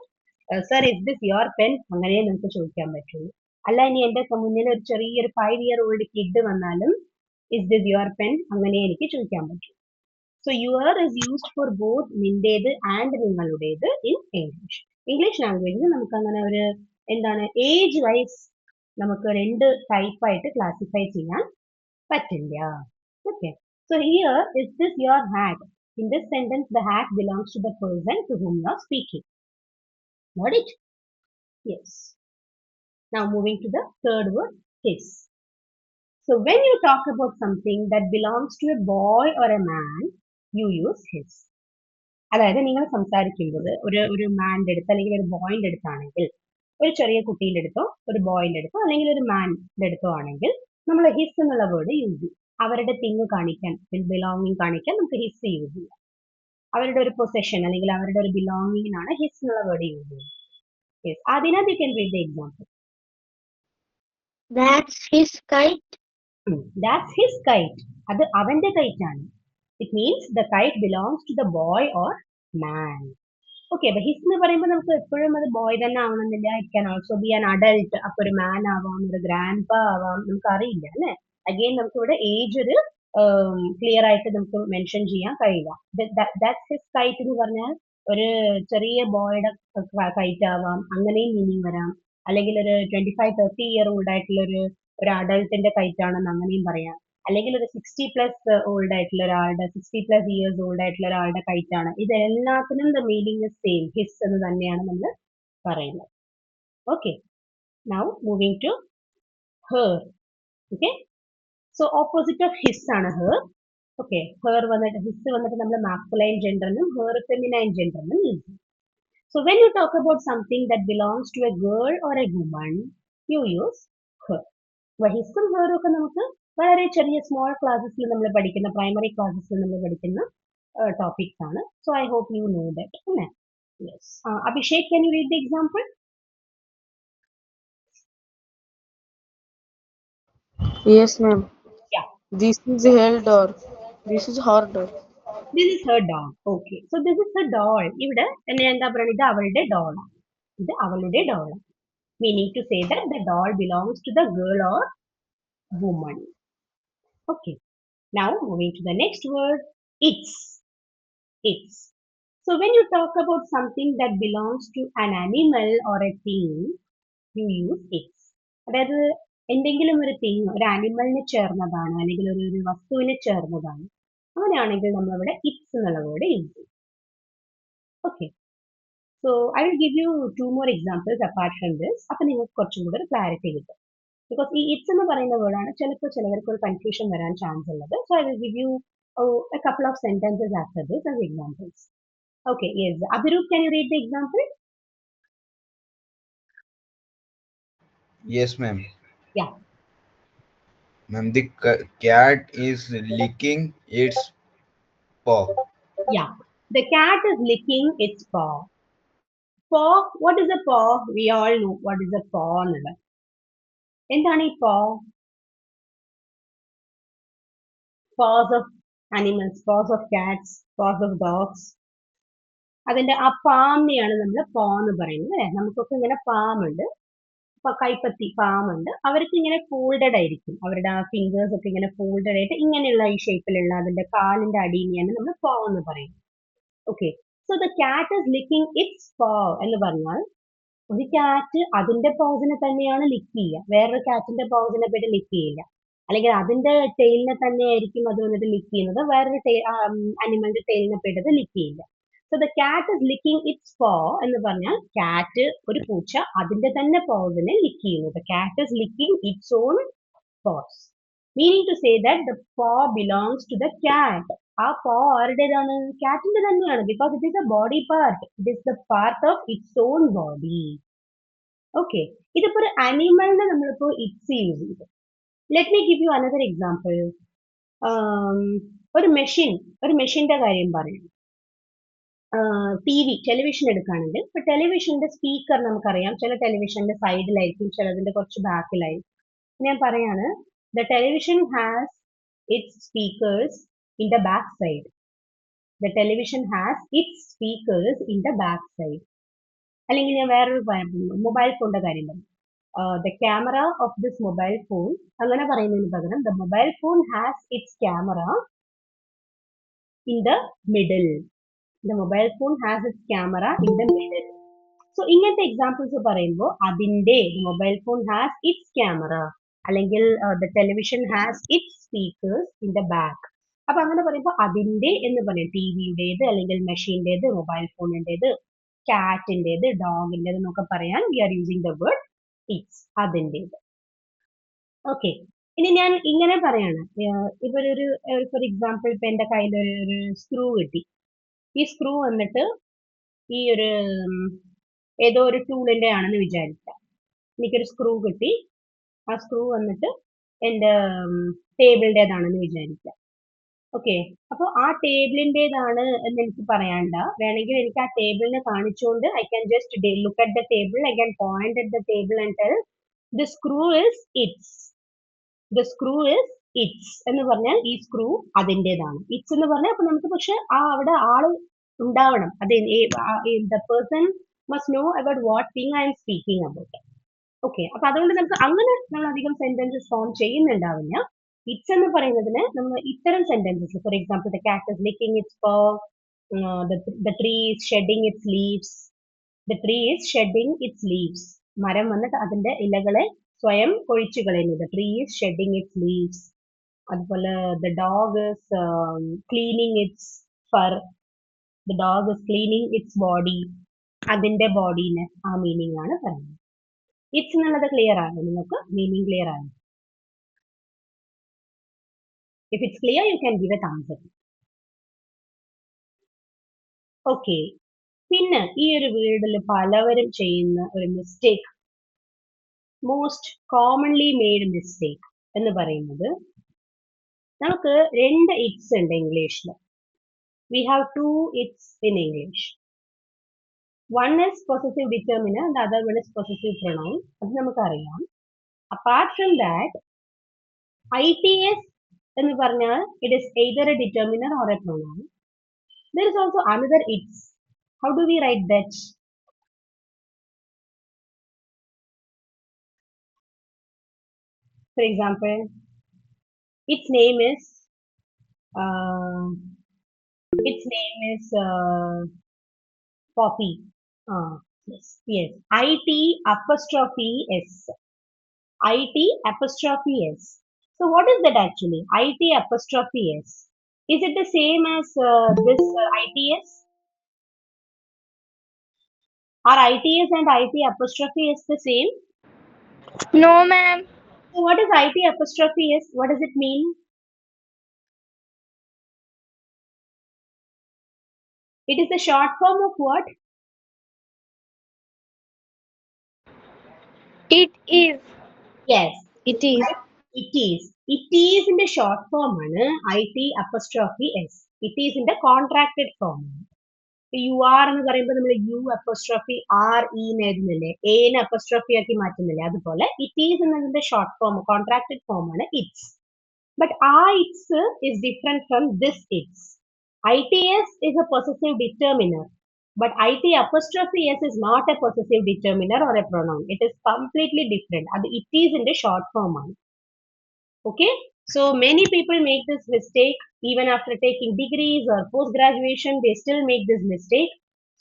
sir is this your pen അങ്ങനെ നമുക്ക് ചോദിക്കാൻ പറ്റുള്ളൂ. അല്ല ഇനി എൻ്റെ മുന്നിൽ ഒരു ചെറിയൊരു 5-year-old കിഡ് വന്നാലും ഇസ് ദിസ് യുവർ പെൻ അങ്ങനെ എനിക്ക് ചോദിക്കാൻ പറ്റും. So your is used for both നിന്റേത് ആൻഡ് നിങ്ങളുടേത് ഇൻ ഇംഗ്ലീഷ്. ഇംഗ്ലീഷ് ലാംഗ്വേജിൽ നമുക്ക് അങ്ങനെ ഒരു എന്താണ് ഏജ് വൈസ് നമുക്ക് രണ്ട് ടൈപ്പായിട്ട് ക്ലാസിഫൈ ചെയ്യാൻ പറ്റില്ല. Okay. So here is this your hat. In this sentence, the hat belongs to the person to whom you are speaking. Got it? Yes. Now moving to the third word, his. So when you talk about something that belongs to a boy or a man, you use his. അതായത് നിങ്ങൾ സംസാരിക്കുമ്പോൾ ഒരു മാൻ്റെ അടുത്ത് അല്ലെങ്കിൽ ഒരു ബോയിന്റെ അടുത്താണെങ്കിൽ, ഒരു ചെറിയ കുട്ടീൻ്റെ അടുത്തോ ഒരു ബോയിന്റെ അടുത്തോ അല്ലെങ്കിൽ ഒരു മാൻ്റെ അടുത്തോ ആണെങ്കിൽ നമ്മൾ ഹിസ് എന്നുള്ള വേർഡ് യൂസ് ചെയ്യും. അവരുടെ തിങ് കാണിക്കാൻ, ബിലോങ്ങിങ് കാണിക്കാൻ നമുക്ക് ഹിസ് യൂസ് ചെയ്യാം. അവരുടെ ഒരു പൊസഷൻ അല്ലെങ്കിൽ അവരുടെ ഒരു ബിലോങ്ങിങ്ങിനാണ് ഹിസ് എന്നുള്ള വേർഡ് യൂസ് ചെയ്യുന്നത്. യെസ്. അതിനകത്ത് you can read the example. That's his kite. That's his kite. അത് അവന്റെ കൈറ്റ് ആണ്. It means the kite belongs to the boy or man. Okay. അപ്പൊ ഹിസ് എന്ന് പറയുമ്പോൾ നമുക്ക് എപ്പോഴും അത് ബോയ് തന്നെ ആവണമെന്നില്ല. It can also be an adult. അപ്പൊ ഒരു മാൻ ആവാം, ഒരു ഗ്രാൻഡ് പാ ആവാം, നമുക്ക് അറിയില്ല അല്ലെ. അഗെയിൻ നമുക്ക് ഇവിടെ ഏജ് ഒരു ക്ലിയർ ആയിട്ട് നമുക്ക് മെൻഷൻ ചെയ്യാൻ കഴിയില്ല. ദാറ്റ്സ് ഹിസ് കൈറ്റ് എന്ന് പറഞ്ഞാൽ ഒരു ചെറിയ ബോയുടെ കൈറ്റ് ആവാം, അങ്ങനെയും മീനിങ് വരാം. അല്ലെങ്കിൽ ഒരു 25-30-year-old ആയിട്ടുള്ള ഒരു അഡൾട്ടിന്റെ കൈറ്റ് ആണെന്ന് അങ്ങനെയും പറയാം. അല്ലെങ്കിൽ ഒരു 60+ ഓൾഡ് ആയിട്ടുള്ള ഒരാളുടെ 60+ years ഓൾഡ് ആയിട്ടുള്ള ഒരാളുടെ കൈറ്റ് ആണ്. ഇത് എല്ലാത്തിനും the meaning is same, his എന്ന് തന്നെയാണ് നമ്മൾ പറയുന്നത്. Okay. Now moving to her. Okay. So opposite of his ആണ് ഹെർ. ഓക്കെ. ഹെർ വന്നിട്ട് ഹിസ് വന്നിട്ട് നമ്മൾ മാസ്കുലൈൻ ജെൻഡറിനും ഹെർ ഫെമിനൈൻ ജെൻഡറിനും യൂസ് ചെയ്യും. So when you talk about something that belongs to a girl or a woman, you use her. ഹിസും ഹെറും ഒക്കെ നമുക്ക് വളരെ ചെറിയ സ്മോൾ ക്ലാസ്സസിൽ നമ്മൾ പഠിക്കുന്ന, പ്രൈമറി ക്ലാസ്സസിൽ നമ്മൾ പഠിക്കുന്ന ടോപ്പിക്സ് ആണ്. So I hope you know that. അല്ലേ? Yes. Abhishek, can you read the example? Yes, ma'am. Yeah, This is her door. This is her door. this is her doll. Okay, so this is her doll. ഇവിടെ എന്നെ എന്താ പറയുന്നത്, ഇത് അവളുടെ doll. ഇത് അവളുടെ doll. Meaning to say that the doll belongs to the girl or woman. Okay, now moving to the next word, its. Its. So when you talk about something that belongs to an animal or a thing, you use its. അതായത് എന്തെങ്കിലും ഒരു thing ഒരു ആനിമലിന് ചേർന്നതാണ് അല്ലെങ്കിൽ ഒരു വസ്തുവിന് ചേർന്നതാണ്, അങ്ങനെയാണെങ്കിൽ നമ്മളിവിടെ ഇറ്റ്സ് എന്നുള്ള വേർഡ് യൂസ് ചെയ്യും. Okay, so I will give you 2 more examples apart from this. അപ്പൊ നിങ്ങൾക്ക് കുറച്ചും കൂടെ ഒരു ക്ലാരിറ്റി കിട്ടും. ബിക്കോസ് ഈ ഇറ്റ്സ് എന്ന് പറയുന്ന വേർഡാണ് ചിലപ്പോൾ ചിലവർക്ക് ഒരു കൺഫ്യൂഷൻ വരാൻ ചാൻസ് ഉള്ളത്. So I will give you a couple of sentences after this as examples. Okay, yes. Abhirup, can you read the example? Yes, ma'am. Yeah. Ma'am, the cat is licking its paw. Yeah. The cat is licking its paw. Paw, what is a paw? We all know what is a paw എന്നുള്ളത്. എന്താണ് ഈ paw? Paws of animals, paws of cats, paws of dogs. അതിന്റെ ആ പാമിനെയാണ് നമ്മൾ paw എന്ന് പറയുന്നത് അല്ലേ? നമുക്കൊക്കെ ഇങ്ങനെ പാം ഉണ്ട്, കൈപ്പത്തി പാം ഉണ്ട്. അവർക്ക് ഇങ്ങനെ ഫോൾഡഡ് ആയിരിക്കും, അവരുടെ ആ ഫിംഗേഴ്സ് ഒക്കെ ഇങ്ങനെ ഫോൾഡഡ് ആയിട്ട് ഇങ്ങനെയുള്ള ഈ ഷേപ്പിലുള്ള അതിന്റെ കാലിന്റെ അടിയിനെയാണ് നമ്മൾ paw എന്ന് പറയുന്നത്. Okay, so the cat is licking it's paw എന്ന് പറഞ്ഞാൽ ഒരു കാറ്റ് അതിന്റെ പൗസിനെ തന്നെയാണ് ലിക്ക് ചെയ്യുക, വേറൊരു കാറ്റിന്റെ പൗസിനെ പറ്റി ലിക്ക് ചെയ്യില്ല. അല്ലെങ്കിൽ അതിന്റെ ടെയിലിനെ തന്നെ ആയിരിക്കും അത് വന്നിട്ട് ലിക്ക് ചെയ്യുന്നത്, വേറൊരു അനിമലിന്റെ ടെയിലിനെ പോയിട്ട് ലിക്ക് ചെയ്യില്ല. So the cat is licking it's paw എന്ന് പറഞ്ഞാൽ കാറ്റ്, ഒരു പൂച്ച അതിന്റെ തന്നെ പൗസിനെ ലിക്ക് ചെയ്യുന്നു. The cat is licking it's on paws. Meaning to say that the paw belongs to the cat. ആ paw ആരുടേതാണ്? കാറ്റിന്റെ തന്നെയാണ്. Because it is A body part. It is the part of its on body. Okay, ഇതിപ്പോ ഒരു അനിമലിനെ നമ്മളിപ്പോ it's use ചെയ്തു. Let me give you another example. ഒരു മെഷീന്റെ കാര്യം പറയാം. ടെലിവിഷൻ എടുക്കുകയാണെങ്കിൽ ഇപ്പൊ ടെലിവിഷന്റെ സ്പീക്കർ നമുക്കറിയാം, ചില ടെലിവിഷന്റെ സൈഡിലായിരിക്കും, ചിലതിന്റെ കുറച്ച് ബാക്കിലായിരിക്കും. ഞാൻ പറയാണ്, the television has its speakers in the back side. The television has its speakers in the back side. അല്ലെങ്കിൽ ഞാൻ വേറൊരു മൊബൈൽ ഫോണിന്റെ കാര്യം പറയും. The camera of this mobile phone, അങ്ങനെ പറയുന്നതിന് പകരം the mobile phone has its camera in the middle. The mobile phone has its camera in the middle. So ഇങ്ങനത്തെ എക്സാമ്പിൾസ് പറയുമ്പോൾ അതിന്റെ mobile phone has its camera, അല്ലെങ്കിൽ the television has its speakers in the back. അപ്പൊ അങ്ങനെ പറയുമ്പോൾ അതിന്റെ എന്ന് പറയും, ടിവിയുടേത് അല്ലെങ്കിൽ മെഷീന്റേത്, മൊബൈൽ ഫോണിന്റേത്, കാറ്റിന്റേത്, ഡോഗിന്റേത് എന്നൊക്കെ പറയാൻ we are using the word its, അതിന്റേത്. ഓക്കെ, ഇനി ഞാൻ ഇങ്ങനെ പറയാണ്, ഇപ്പൊ ഒരു ഫോർ എക്സാമ്പിൾ ഇപ്പൊ എന്റെ കയ്യിൽ ഒരു സ്ക്രൂ കിട്ടി. ഈ സ്ക്രൂ വന്നിട്ട് ഈ ഒരു ഏതോ ഒരു ടൂളിന്റെ ആണെന്ന് വിചാരിക്കാം. എനിക്കൊരു സ്ക്രൂ കിട്ടി, ആ സ്ക്രൂ വന്നിട്ട് എൻ്റെ ടേബിളിൻ്റെതാണെന്ന് വിചാരിക്കാം. ഓക്കെ, അപ്പോൾ ആ ടേബിളിൻ്റെതാണ് എന്ന് എനിക്ക് പറയാണ്ട, വേണമെങ്കിൽ എനിക്ക് ആ ടേബിളിനെ കാണിച്ചുകൊണ്ട് I can just look at the table, I can point at the table and tell the screw is it's. The screw is it's എന്ന് പറഞ്ഞാൽ ഈ സ്ക്രൂ അതിൻ്റെതാണ്. ഇറ്റ്സ് എന്ന് പറഞ്ഞാൽ അപ്പൊ നമുക്ക് പക്ഷെ അവിടെ ആള് ഉണ്ടാവണം, അത് the person must know about what thing I am speaking about. Okay, അപ്പൊ അതുകൊണ്ട് നമുക്ക് അങ്ങനെ നമ്മൾ അധികം സെന്റൻസസ് ഫോം ചെയ്യുന്നുണ്ടാവില്ല. ഇറ്റ്സ് എന്ന് പറയുന്നതിന് നമ്മൾ ഇത്തരം sentences, for example the cat is licking it's paw, the tree is shedding its leaves. The tree is shedding its leaves. മരം വന്നിട്ട് അതിന്റെ ഇലകളെ സ്വയം കൊഴിച്ചു കളയുന്നു. The tree is shedding its leaves. അതുപോലെ the dog is cleaning its fur. The dog is cleaning its body. അതിന്റെ ബോഡീനെ ആ meaning ആണ് പറയുന്നത്. ഇറ്റ്സ് എന്നുള്ളത് ക്ലിയർ ആണ്, നിങ്ങൾക്ക് മീനിങ് ക്ലിയർ ആണ്? If it's clear you can give a thumbs up. Okay, പിന്നെ ഈ ഒരു വീഡിയോയിൽ പലവരും ചെയ്യുന്ന ഒരു mistake, most commonly made mistake എന്ന് പറയുന്നത്, നമുക്ക് രണ്ട് ഇറ്റ്സ് ഉണ്ട് ഇംഗ്ലീഷിൽ. We have two its in English. One is possessive determiner and the other one is possessive pronoun. അത് നമുക്കറിയാം. Apart from that, ITS എന്ന് പറഞ്ഞാൽ it is either a determiner or a pronoun. There is also another its. How do we write that? For example, its name is uh, Poppy. Yes, yes. IT apostrophe S. IT apostrophe S. So what is that actually? IT apostrophe S. Is it the same as this ITS? Are ITS and IT apostrophe S the same? No, ma'am. So what is IT apostrophe S? What does it mean? It is the short form of what? It is. Yes, It is. it is. It is in the short form ആണ് IT apostrophe S. It is in the contracted form. You are എന്ന് പറയുമ്പോൾ നമ്മൾ you apostrophe r e എഴുതുന്നില്ലേ, എനെ apostrophe ആക്കി മാറ്റുന്നില്ലേ, അതുപോലെ it is എന്നതിന്റെ ഷോർട്ട് ഫോം കോൺട്രാക്റ്റഡ് ഫോം ആണ് ഇറ്റ്സ്. ബട്ട് ആ it's is different from this its. ITS is a possessive determiner, but IT apostrophe S is not a possessive determiner or a pronoun. It is completely different. അത് it is in the short form ആണ്. Okay, so many people make this mistake even after taking degrees or post graduation, they still make this mistake.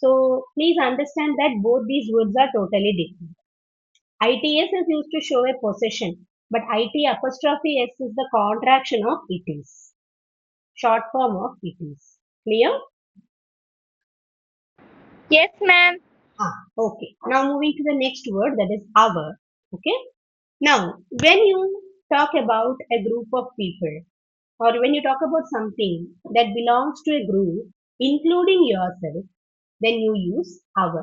So please understand that both these words are totally different. ITS is used to show a possession, but IT apostrophe S is the contraction of it is, short form of it is. Clear? Yes, ma'am. Okay, now moving to the next word, that is our. Okay, now when you talk about a group of people, or when you talk about something that belongs to a group, including yourself, then you use our.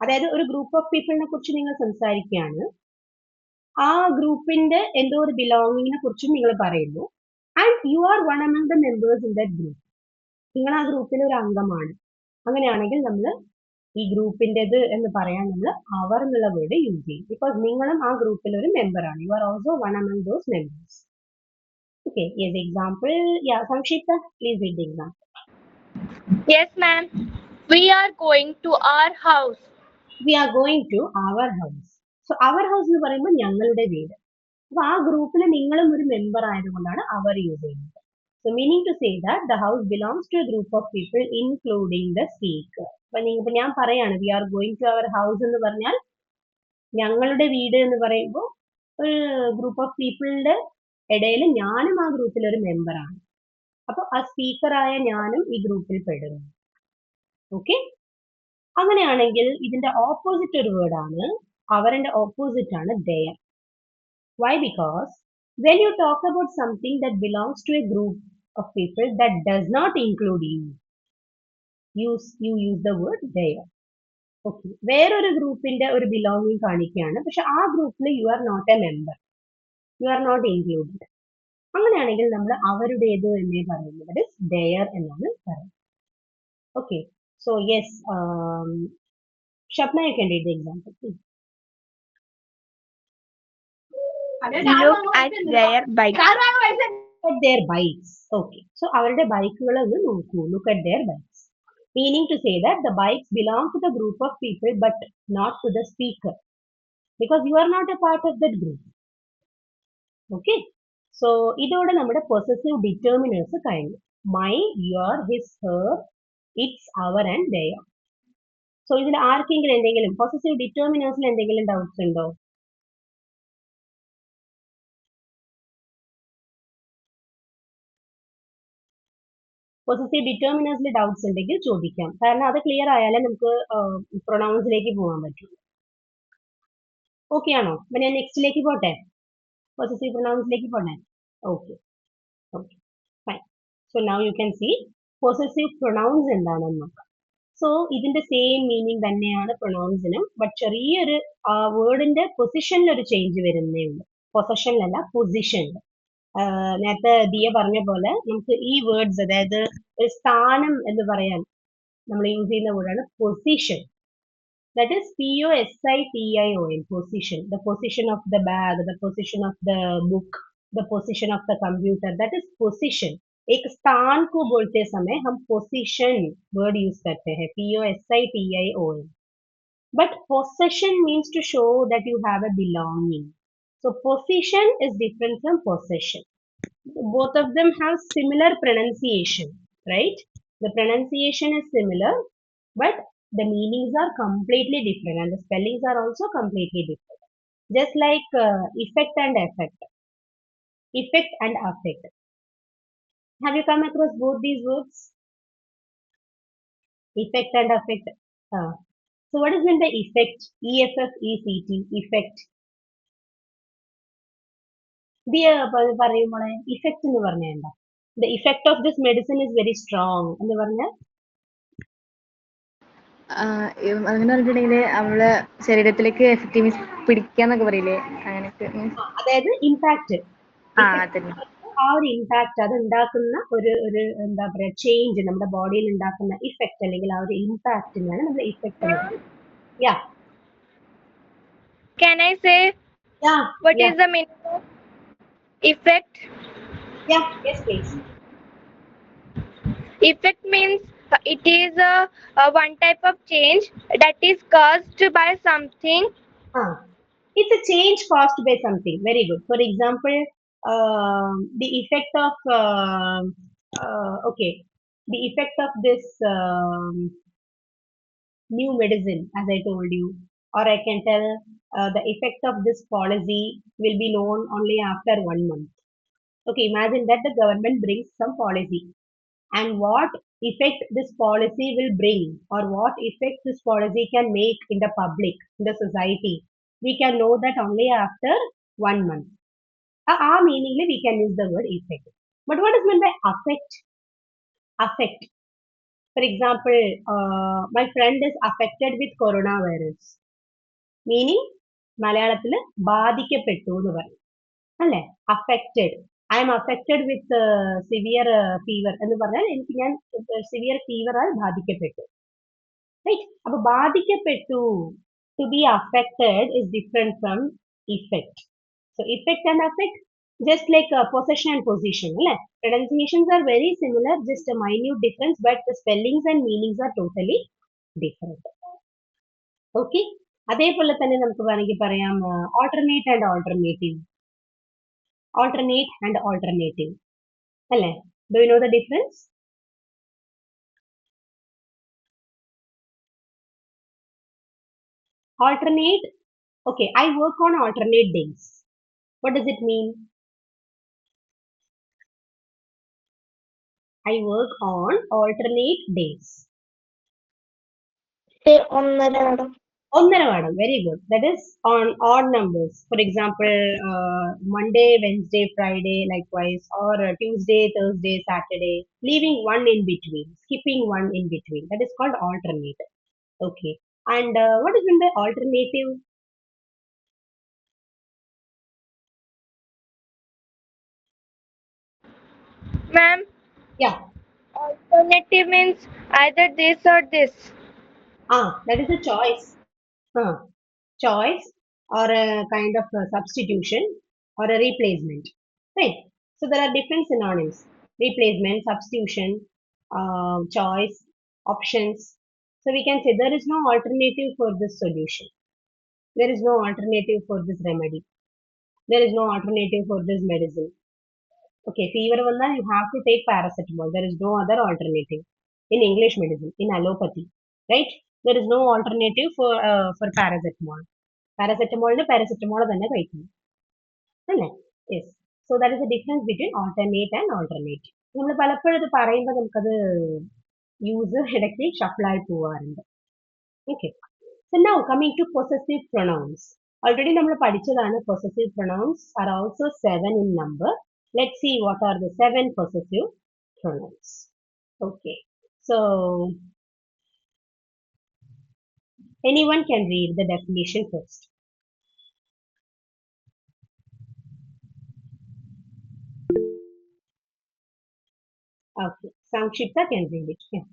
അതായത് ഒരു group of പീപ്പിളിനെ കുറിച്ച് നിങ്ങൾ സംസാരിക്കുകയാണ്, ആ ഗ്രൂപ്പിന്റെ എന്തോ ഒരു ബിലോങ്ങിങ്ങിനെ കുറിച്ചും നിങ്ങൾ പറയുന്നു, and you are one among the members in that group. നിങ്ങൾ ആ ഗ്രൂപ്പിലെ ഒരു അംഗമാണ്. അങ്ങനെയാണെങ്കിൽ നമ്മൾ ഈ ഗ്രൂപ്പിൻ്റെത് എന്ന് പറയാൻ നമ്മൾ അവർ എന്നുള്ള വേർഡ് യൂസ് ചെയ്യും. ബിക്കോസ് നിങ്ങളും ആ ഗ്രൂപ്പിലെ ഒരു മെമ്പറാണ്. You are also one among those members. Okay, yes, example. Yeah, Sankshipa, please read the example. Yes, ma'am. We are going to our house. We are going to our house. So our house എന്ന് പറയുമ്പോൾ ഞങ്ങളുടെ വീട്. അപ്പൊ ആ ഗ്രൂപ്പിൽ നിങ്ങളും ഒരു member ആയതുകൊണ്ടാണ് അവർ യൂസ് ചെയ്യുന്നത്. So meaning to say that the house belongs to a group of people including the speaker. അപ്പൊ ഞാൻ പറയാണ് we are going to our house എന്ന് പറഞ്ഞാൽ ഞങ്ങളുടെ വീട് എന്ന് പറയുമ്പോൾ ഒരു ഗ്രൂപ്പ് ഓഫ് പീപ്പിളിന്റെ ഇടയിൽ ഞാനും ആ ഗ്രൂപ്പിൽ ഒരു മെമ്പറാണ്. അപ്പൊ ആ സ്പീക്കറായ ഞാനും ഈ ഗ്രൂപ്പിൽ പെടുന്നു. ഓക്കെ, അങ്ങനെയാണെങ്കിൽ ഇതിന്റെ ഓപ്പോസിറ്റ് ഒരു വേർഡ് ആണ്, അവരുടെ ഓപ്പോസിറ്റ് ആണ് their. Why? Because when you talk about something that belongs to a group of people that does not include you, you use the word their. Okay, വേറൊരു ഗ്രൂപ്പിന്റെ ഒരു ബിലോങ്ങിങ് കാണിക്കുകയാണ്, പക്ഷെ ആ ഗ്രൂപ്പിൽ you are not a member, you are not included. അങ്ങനെയാണെങ്കിൽ നമ്മൾ അവരുടേത് എന്നേ പറയുന്നത് their എന്നാണ് പറയുന്നത്. Okay, so yes, Shapna, you can read the example, please. Look at their bike. At their bikes. Okay, so അവരുടെ ബൈക്കുകൾ ഒന്ന് നോക്കൂ. Look at their bikes. Meaning to say that the bikes belong to the group of people but not to the speaker, because you are not a part of that group. Okay, so ഇതോടെ നമ്മുടെ possessive determiners കഴിഞ്ഞു. My, your, his, her, its, our and their. So ഇതിൽ ആർക്കെങ്കിലും എന്തെങ്കിലും possessive determinersൽ എന്തെങ്കിലും doubts ഉണ്ടോ? Possessive ഡിറ്റർമിനേഴ്സിൽ doubts ഉണ്ടെങ്കിൽ ചോദിക്കാം, കാരണം അത് ക്ലിയർ ആയാലേ നമുക്ക് പ്രൊനൗൺസിലേക്ക് പോകാൻ പറ്റും. ഓക്കെ ആണോ? അപ്പൊ ഞാൻ നെക്സ്റ്റിലേക്ക് പോട്ടെ, പൊസസീവ് പ്രൊനൗൺസിലേക്ക് പോട്ടെ. Okay okay fine. So now you can see possessive pronouns എന്താണെന്ന് നോക്കാം. സോ ഇതിന്റെ സെയിം മീനിങ് തന്നെയാണ് പ്രൊനൗൺസിനും, ബട്ട് ചെറിയൊരു വേർഡിന്റെ പൊസിഷനിൽ ഒരു ചേഞ്ച് വരുന്നേ ഉള്ളൂ. പൊസഷനിലല്ല, പൊസിഷനിൽ. നേരത്തെ ദിയ പറഞ്ഞ പോലെ നമുക്ക് ഈ വേർഡ്സ്, അതായത് ഒരു സ്ഥാനം എന്ന് പറയാൻ നമ്മൾ യൂസ് ചെയ്യുന്ന വേർഡാണ് position. That is POSITION, position. The position of the bag, the position of the book, the position of the computer, that is position. एक स्थान को बोलते समय हम position word use करते हैं, POSITION. But possession means to show that you have a belonging. So position is different from possession. Both of them have similar pronunciation, right? The pronunciation is similar, but the meanings are completely different and the spellings are also completely different. Just like effect and affect. Effect and affect. Have you come across both these words? Effect and affect. So what is meant by effect? EFFECT. Effect. പറയുമ്പോളെ effect എന്ന് പറഞ്ഞ എന്താ? The effect of this medicine is very strong എന്ന് പറഞ്ഞാൽ അങ്ങനെ പറഞ്ഞിട്ടുണ്ടെങ്കിൽ നമ്മളെ ശരീരത്തിലേക്ക് എഫക്റ്റീവ് മീൻസ് പിടിക്കാന്നൊക്കെ പറയില്ലേ, അങ്ങനെയൊക്കെ മീൻസ് അതായത് ഇമ്പാക്ട്. അതന്നെ. ആ ഒരു ഇമ്പാക്ട് അത് ഉണ്ടാക്കുന്ന ഒരു എന്താ പറയാ ചേഞ്ച് നമ്മുടെ ബോഡിയിൽ ഉണ്ടാക്കുന്ന ഇഫക്റ്റ് അല്ലെങ്കിൽ ആ ഒരു ഇമ്പാക്റ്റിനാണ് നമ്മൾ ഇഫക്റ്റ് എന്ന് പറയുന്നത്. യാ Can I say yeah what is the meaning of effect? Yeah yes please. Effect means it is a one type of change that is caused by something. It's a change caused by something. Very good. For example, the effect of okay, the effect of this new medicine, as I told you, or I can tell the effect of this policy will be known only after 1 month. Okay, imagine that the government brings some policy, and what effect this policy will bring, or what effect this policy can make in the public, in the society, we can know that only after 1 month. Our meaning we can use the word effect. But what is meant by affect? Affect. For example, my friend is affected with coronavirus. Meaning, മലയാളത്തിൽ ബാധിക്കപ്പെട്ടു എന്ന് പറയും അല്ലേ? affected. I am affected with severe fever എന്ന് പറഞ്ഞാൽ എനിക്ക് ഞാൻ severe fever all ബാധിക്കപ്പെട്ടു. Right? അപ്പൊ ബാധിക്കപ്പെട്ടു, to be affected is different from effect. So effect and affect, just like possession and position. Pronunciations are very similar, just a minute difference, but the spellings and meanings are totally different. Okay? അതേപോലെ തന്നെ നമുക്ക് വേണമെങ്കിൽ പറയാം alternate and alternative. Alternate and alternative. അല്ലേ? Do you know the difference? Alternate. Okay, I work on alternate days. What does it mean? I work on alternate days. ഒന്നരവാടം, very good. That is on odd numbers. For example, Monday, Wednesday, Friday, likewise, or Tuesday, Thursday, Saturday, leaving one in between, skipping one in between. That is called alternate. Okay. And what is meant by alternative? Ma'am, Yeah. alternative means either this or this. That is a choice. Choice or a kind of a substitution or a replacement. Right. So there are different synonyms: replacement, substitution, choice, options. So we can say there is no alternative for this solution. There is no alternative for this remedy. There is no alternative for this medicine. Okay, fever vanda you have to take paracetamol. There is no other alternative in English medicine, in allopathy, right? There is no alternative for paracetamol. Paracetamol തന്നെ കഴിക്കണം അല്ലേ? Yes. So that is the difference between alternate and alternate. നമ്മൾ പലപ്പോഴും ഇത് പറയുമ്പോൾ നമുക്കത് use ഇടയ്ക്ക് ഷഫിളായി പോവാറുണ്ട്. Okay. So now coming to possessive pronouns. Already നമ്മൾ പഠിച്ചതാണ് possessive pronouns are also 7 in number. Let's see what are the 7 possessive pronouns. Okay. So anyone can read the definition first. Okay. Sankshita can read it. Yeah.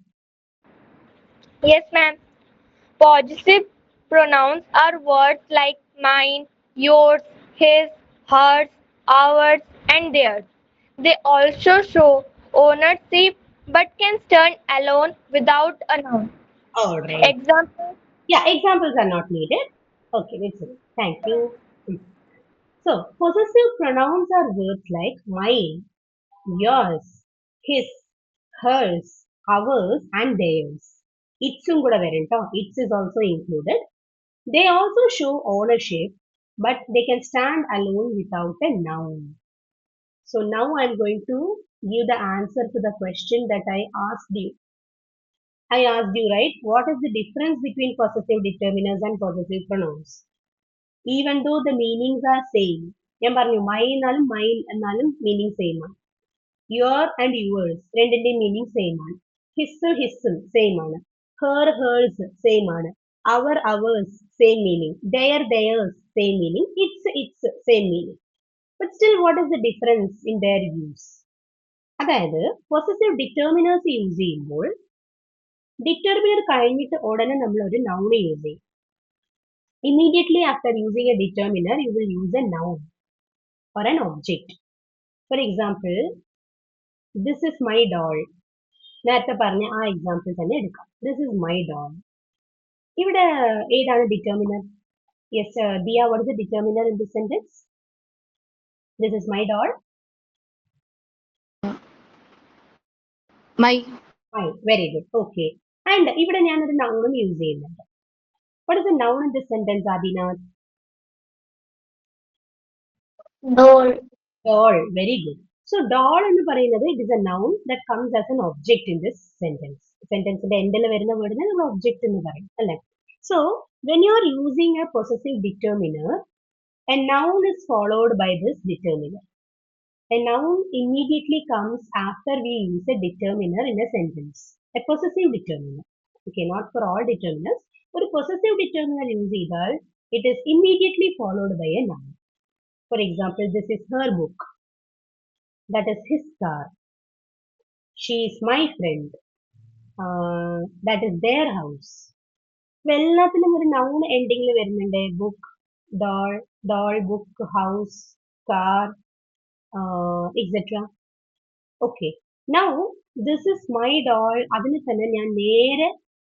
Yes, ma'am. Possessive pronouns are words like mine, yours, his, hers, ours, and theirs. They also show ownership but can stand alone without a noun. All right. Example: Yeah, examples are not needed. Okay, that's it. Thank you. So, possessive pronouns are words like mine, yours, his, hers, ours, and theirs. Itsum kuda varento. Its is also included. They also show ownership, but they can stand alone without a noun. So now I'm going to give the answer to the question that I asked you. I asked you, right? What is the difference between possessive determiners and possessive pronouns? Even though the meanings are same. ഞാൻ പറഞ്ഞു mine എന്നാലും meaning same ആണ്. Your and yours രണ്ടിന്റെയും meaning same ആണ്. His same ആണ്. Her hers same ആണ്. Ours same meaning. Theirs same meaning. Its same meaning. But still what is the difference in their use? അതായത് possessive determiners use ചെയ്യുമ്പോൾ determiner കഴിഞ്ഞിട്ട് ഉടനെ നമ്മൾ ഒരു noun യൂസ് ചെയ്യും. Immediately after using a determiner, you will use a noun or an object. For example, this is my doll. നേരത്തെ പറഞ്ഞ ആ എക്സാമ്പിൾ തന്നെ എടുക്കാം. This is my doll. ഇവിടെ ഏതാണ് determiner? Yes, Dia, what is the determiner in this sentence? This is my doll. My. Fine, very good. Okay. And ഇവിടെ ഞാനൊരു noun use ചെയ്യുന്നുണ്ട്. What is the noun in this sentence, Abhinath? Doll. Doll, very good. So doll എന്ന് പറയുന്നത് it is a noun that comes as an object in this sentence. സെന്റൻസിന്റെ എൻഡിൽ വരുന്ന വേർഡിനെ നമ്മൾ object എന്ന് പറയും അല്ലെ? So when you are using a possessive determiner, a noun is followed by this determiner. A noun immediately comes after we use a determiner in a sentence. A possessive determiner. Okay, not for all determiners. ഒരു possessive determiner use ചെയ്താൽ it is immediately followed by a noun. For example, this is her book. That is his car. She is my friend. That is their house. എല്ലാത്തിലും ഒരു noun ending വരുന്നുണ്ട്. Book, doll, book, house, car, etc. Okay. Now, this is my doll. അതിന് തന്നെ ഞാൻ നേരെ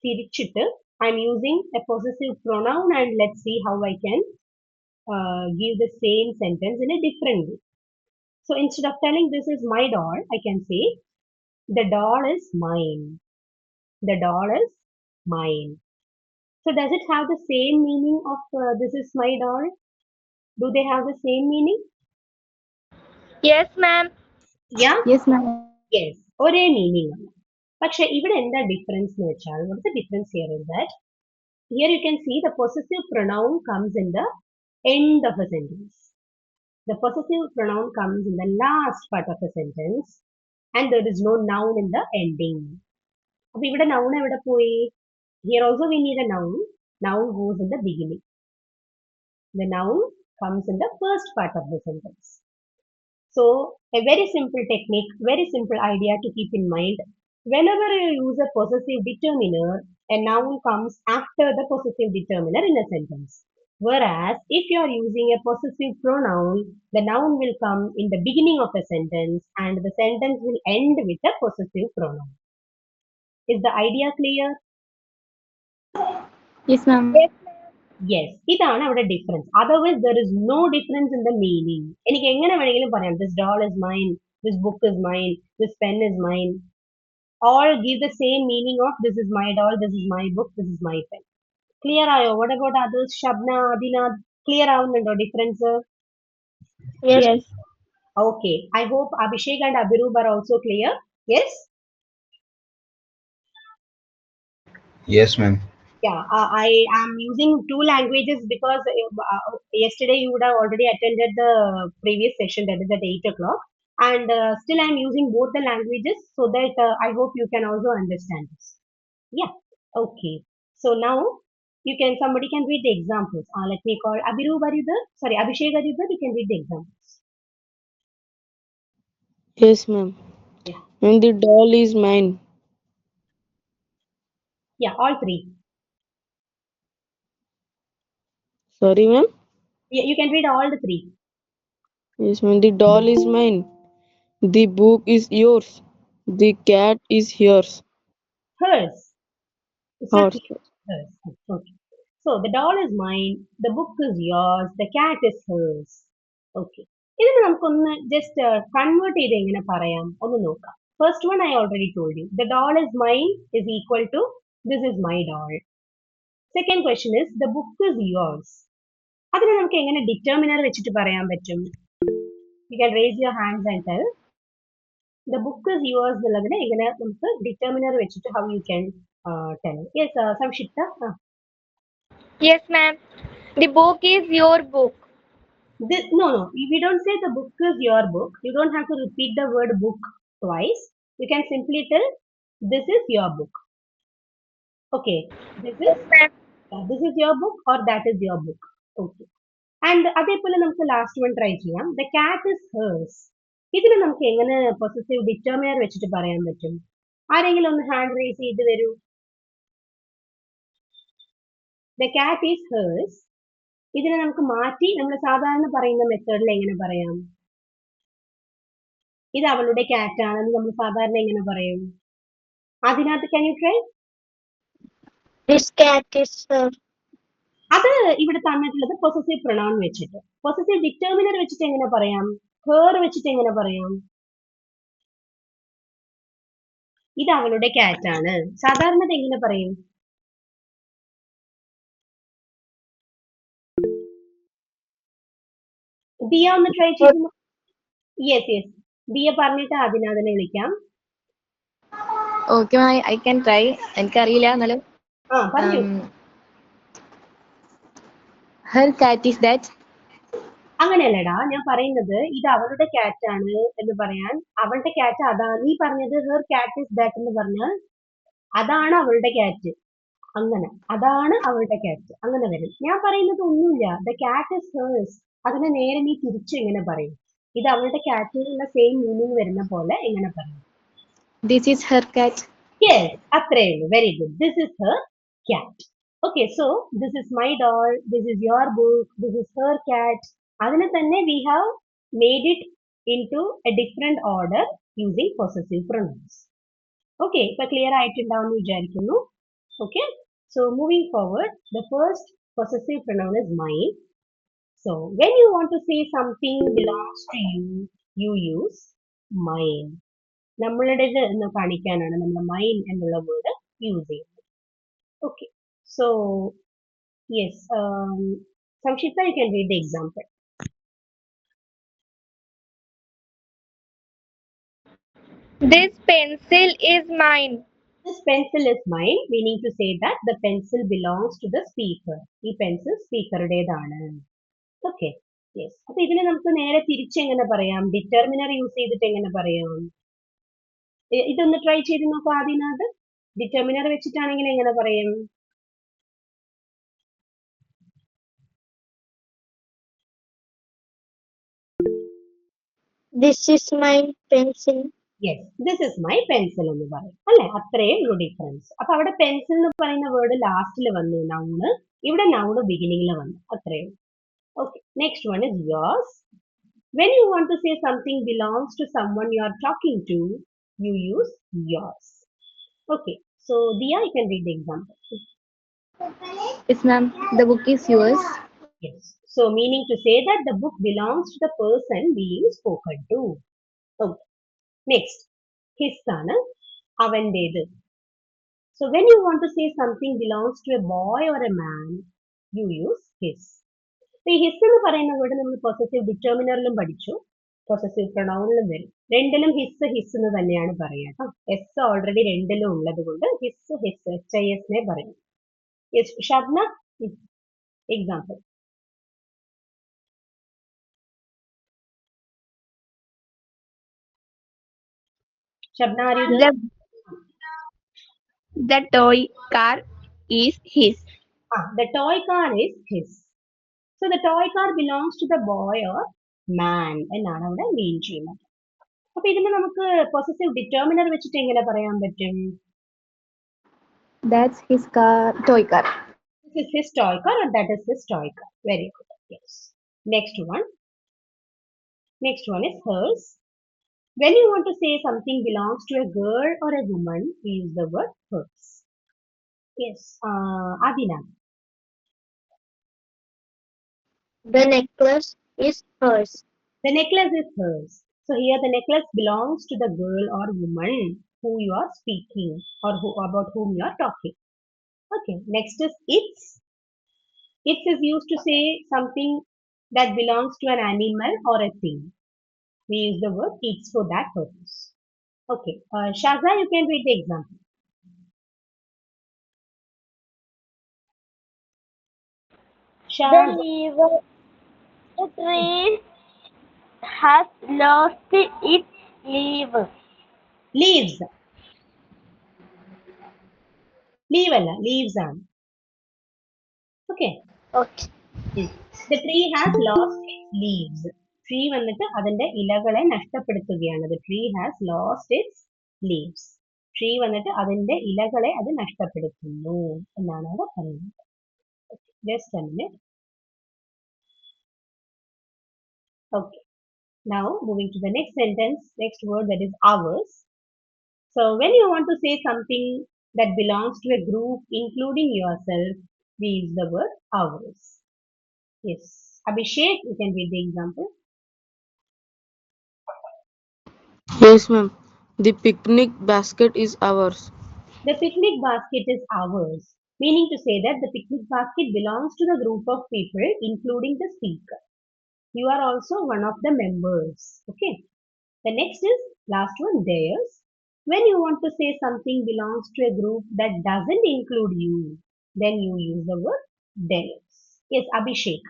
തിരിച്ചിട്ട് I'm using a possessive pronoun and let's see how I can give the same sentence in a different way. So instead of telling this is my doll, I can say the doll is mine. The doll is mine. So does it have the same meaning of this is my doll? Do they have the same meaning? yes, ma'am. Yeah? Yes, ma'am. Yes. ഒരേ meaning ആണ്. പക്ഷെ ഇവിടെ എന്താ difference എന്ന് വെച്ചാൽ what's the difference here is that here you can see the possessive pronoun comes in the end of a sentence. The possessive pronoun comes in the last part of a sentence and there is no noun in the ending. അപ്പൊ ഇവിടെ noun എവിടെ പോയി? Here also we need a noun. Noun goes in the beginning. The noun comes in the first part of the sentence. So a very simple technique, very simple idea to keep in mind. Whenever you use a possessive determiner, a noun comes after the possessive determiner in a sentence. Whereas if you are using a possessive pronoun, the noun will come in the beginning of a sentence and the sentence will end with a possessive pronoun. Is the idea clear? Yes, ma'am. Yes, ഇതാണ് അവിടെ difference. Otherwise there is no difference in the meaning. എനിക്ക് എങ്ങനെ വേണമെങ്കിലും പറയാം this doll is mine, this book is mine, this pen is mine. All give the same meaning of this is my doll, this is my book, this is my pen. Clear ആയോ? What about others? Shabna, Adinath, clear ആവുന്നുണ്ടോ difference? Yes. Okay, I hope Abhishek and Abhiroop are also clear. Yes? Yes, ma'am. Yeah, I am using two languages because yesterday you would have already attended the previous session that is at 8 o'clock. And still I am using both the languages so that I hope you can also understand this. Yeah, okay. So now somebody can read the examples. Let me call Abhiroop, are you there? Sorry, Abhishek, are you there? You can read the examples. Yes, ma'am. Yeah. And the doll is mine. Yeah, all three. Sorry, ma'am. Yeah, you can read all the three. Yes, ma'am. The doll is mine. The book is yours. The cat is yours. Hers. It's not Horse. hers. Okay. So the doll is mine, the book is yours, the cat is hers. Okay. ഇതിന് നമുക്കൊന്ന് just convert ചെയ്ത് എങ്ങനെ പറയാം ഒന്ന് നോക്കാം. First one I already told you. The doll is mine is equal to this is my doll. Second question is the book is yours. അതിനെ നമുക്ക് എങ്ങനെ ഡിറ്റർമിനർ വെച്ചിട്ട് പറയാൻ പറ്റും? You can raise your hands and tell. The book is yours എന്നുള്ളതിനെ എങ്ങനെ നമുക്ക് determiner വെച്ചിട്ട് how you can tell? Yes Samkshipta. Yes, ma'am. The book is your book. No, we don't say the book is your book. You don't have to repeat the word book twice. You can simply tell this is your book. Okay, this is your book or that is your book. Okay. And അതേപോലെ നമുക്ക് last one try ചെയ്യാം. The cat is hers. ഇതിന് നമുക്ക് എങ്ങനെ possessive determiner വെച്ചിട്ട് പറയാൻ പറ്റും? ആരെങ്കിലും ഒന്ന് ഹാൻഡ് റേസ് ചെയ്ത് വരൂ. The cat is hers. ഇതിനെ നമുക്ക് മാറ്റി നമ്മൾ സാധാരണ പറയുന്ന മെത്തേഡിൽ എങ്ങനെ പറയാം? ഇത് അവളുടെ കാറ്റ് ആണെന്ന് നമ്മൾ സാധാരണ എങ്ങനെ പറയും? അതിനകത്ത് can you try? This cat is her. അത് ഇവിടെ തന്നിട്ടുള്ളത് പൊസസീവ് പ്രൊനൗൺ വെച്ചിട്ട്. പൊസസീവ് ഡിറ്റർമിനർ വെച്ചിട്ട് എങ്ങനെ പറയാം? ഹെർ വെച്ചിട്ട് എങ്ങനെ പറയാം? ഇത് അവളുടെ കാറ്റ് ആണ്. സാധാരണ എങ്ങനെ പറയും? ദിയ ഒന്ന് ട്രൈ ചെയ്തു. യെസ്. ദിയ പറഞ്ഞിട്ട് അതിനെ വിളിക്കാം. Okay I can try. എനിക്കറിയില്ല എന്നാലും പറഞ്ഞു. ഹെർ കാറ്റ് ഈസ് ദാറ്റ്. അങ്ങനെയല്ലടാ ഞാൻ പറയുന്നത് ഇത് അവളുടെ കാറ്റ് ആണ് എന്ന് പറയാൻ അവളുടെ കാറ്റ് അതാണ്. നീ പറഞ്ഞത് ഹെർ കാറ്റ് ഇസ് ദാറ്റ് എന്ന് പറഞ്ഞാൽ അതാണ് അവളുടെ കാറ്റ്. അങ്ങനെ അതാണ് അവളുടെ കാറ്റ് അങ്ങനെ വരും. ഞാൻ പറയുന്നത് ഒന്നുമില്ല. The cat is hers. അതിനെ നേരെ നീ തിരിച്ചു എങ്ങനെ പറയും? ഇത് അവളുടെ കാറ്റിനുള്ള സെയിം മീനിങ് വരുന്ന പോലെ എങ്ങനെ പറയും? This is her cat. Yes, അത്രേ ഉള്ളൂ. Very good. This is her cat. Okay, so this is my doll, this is your book, this is her cat. അതിനെ തന്നെ we have made it into a different order using possessive pronouns. Okay, ഇപ്പൊ clear ആയിട്ടുണ്ടാവും വിചാരിക്കുന്നു. Okay, so moving forward, the first possessive pronoun is mine. So when you want to say something belongs to you, you use mine. നമ്മളുടേത് എന്ന് കാണിക്കാനാണ് നമ്മൾ mine എന്നുള്ള word use ചെയ്യുന്നത്. Okay, so yes Samkshipta, you can read the example. This pencil is mine. This pencil is mine, meaning to say that the pencil belongs to the speaker. ഈ pencil സ്പീക്കറുടേതാണ്. Okay, yes. അപ്പൊ ഇതിനെ നമുക്ക് നേരെ തിരിച്ച് എങ്ങനെ പറയാം? ഡിറ്റർമിനർ യൂസ് ചെയ്തിട്ട് എങ്ങനെ പറയാം? ഇതൊന്ന് ട്രൈ ചെയ്ത് നോക്കാം. ആദ്യം ഡിറ്റർമിനർ വെച്ചിട്ടാണെങ്കിൽ എങ്ങനെ പറയും? This is my pencil. Yes, this is my pencil എന്ന് പറയും അല്ലെ? അത്രയേ ഉള്ളൂ ഡിഫറൻസ്. അപ്പൊ അവിടെ പെൻസിൽ എന്ന് പറയുന്ന വേർഡ് ലാസ്റ്റിൽ വന്നു നൗണ്, ഇവിടെ നൗണ് ബിഗിനിങ്ങിൽ വന്നു. അത്രയേ ഉള്ളൂ. Okay, next one is yours. When you want to say something belongs to someone you are talking to, you use yours. Okay, so Diya, you can read the example. Yes ma'am, the book is yours. Yes, so meaning to say that the book belongs to the person being spoken to. Okay, next, his ആണ്, അവൻ്റേത്. So when you want to say something belongs to a boy or a man, you use his. ഈ his എന്ന് പറയുന്ന word നമ്മൾ possessive ഡിറ്റർമിനറിലും പഠിച്ചു, possessive പ്രൊനൗണിലും വരും. രണ്ടിലും his his എന്ന് തന്നെയാണ് പറയുക കേട്ടോ. എസ് ഓൾറെഡി രണ്ടിലും ഉള്ളത് കൊണ്ട് ഹിസ് ഹിസ് HIS പറയും. Shabna, example. Shabna, are you there? The toy car is his. The toy car is his. So the toy car belongs to the boy or man എന്നാണ് അവിടെ മീൻ ചെയ്യുന്നത്. അപ്പൊ ഇതിന് നമുക്ക് പൊസസീവ് ഡിറ്റർമിനർ വെച്ചിട്ട് എങ്ങനെ പറയാൻ പറ്റും? That's his car, toy car. This is his toy car or that is his toy car. Very good. Yes. Next one. Next one is hers. When you want to say something belongs to a girl or a woman, we use the word hers. Yes, Adina. The necklace is hers. The necklace is hers. So here the necklace belongs to the girl or woman who you are speaking or about whom you are talking. Okay, next is its. Its is used to say something that belongs to an animal or a thing. We use the word its for that purpose. Okay, Shaza, you can read the example. The Shaza, lever the tree has lost its leaf. leaves. Leave അല്ല leaves ആണ്. Okay. Okay. The tree has lost its leaves. Tree വന്നിട്ട് അതിന്റെ ഇലകളെ നഷ്ടപ്പെടുത്തുകയാണ്. The tree has lost its leaves. Tree വന്നിട്ട് അതിന്റെ ഇലകളെ അത് നഷ്ടപ്പെടുത്തുന്നു എന്നാണ് അവിടെ പറയുന്നത്. Just a minute. Okay. Now moving to the next sentence, next word, that is ours. So when you want to say something that belongs to a group including yourself, we use the word ours. Yes. Abhishek, you can read the example. Yes, ma'am. The picnic basket is ours. The picnic basket is ours, meaning to say that the picnic basket belongs to the group of people including the speaker. You are also one of the members. Okay. The next is last one, theirs. When you want to say something belongs to a group that doesn't include you, then you use the word theirs. Yes, Abhishek.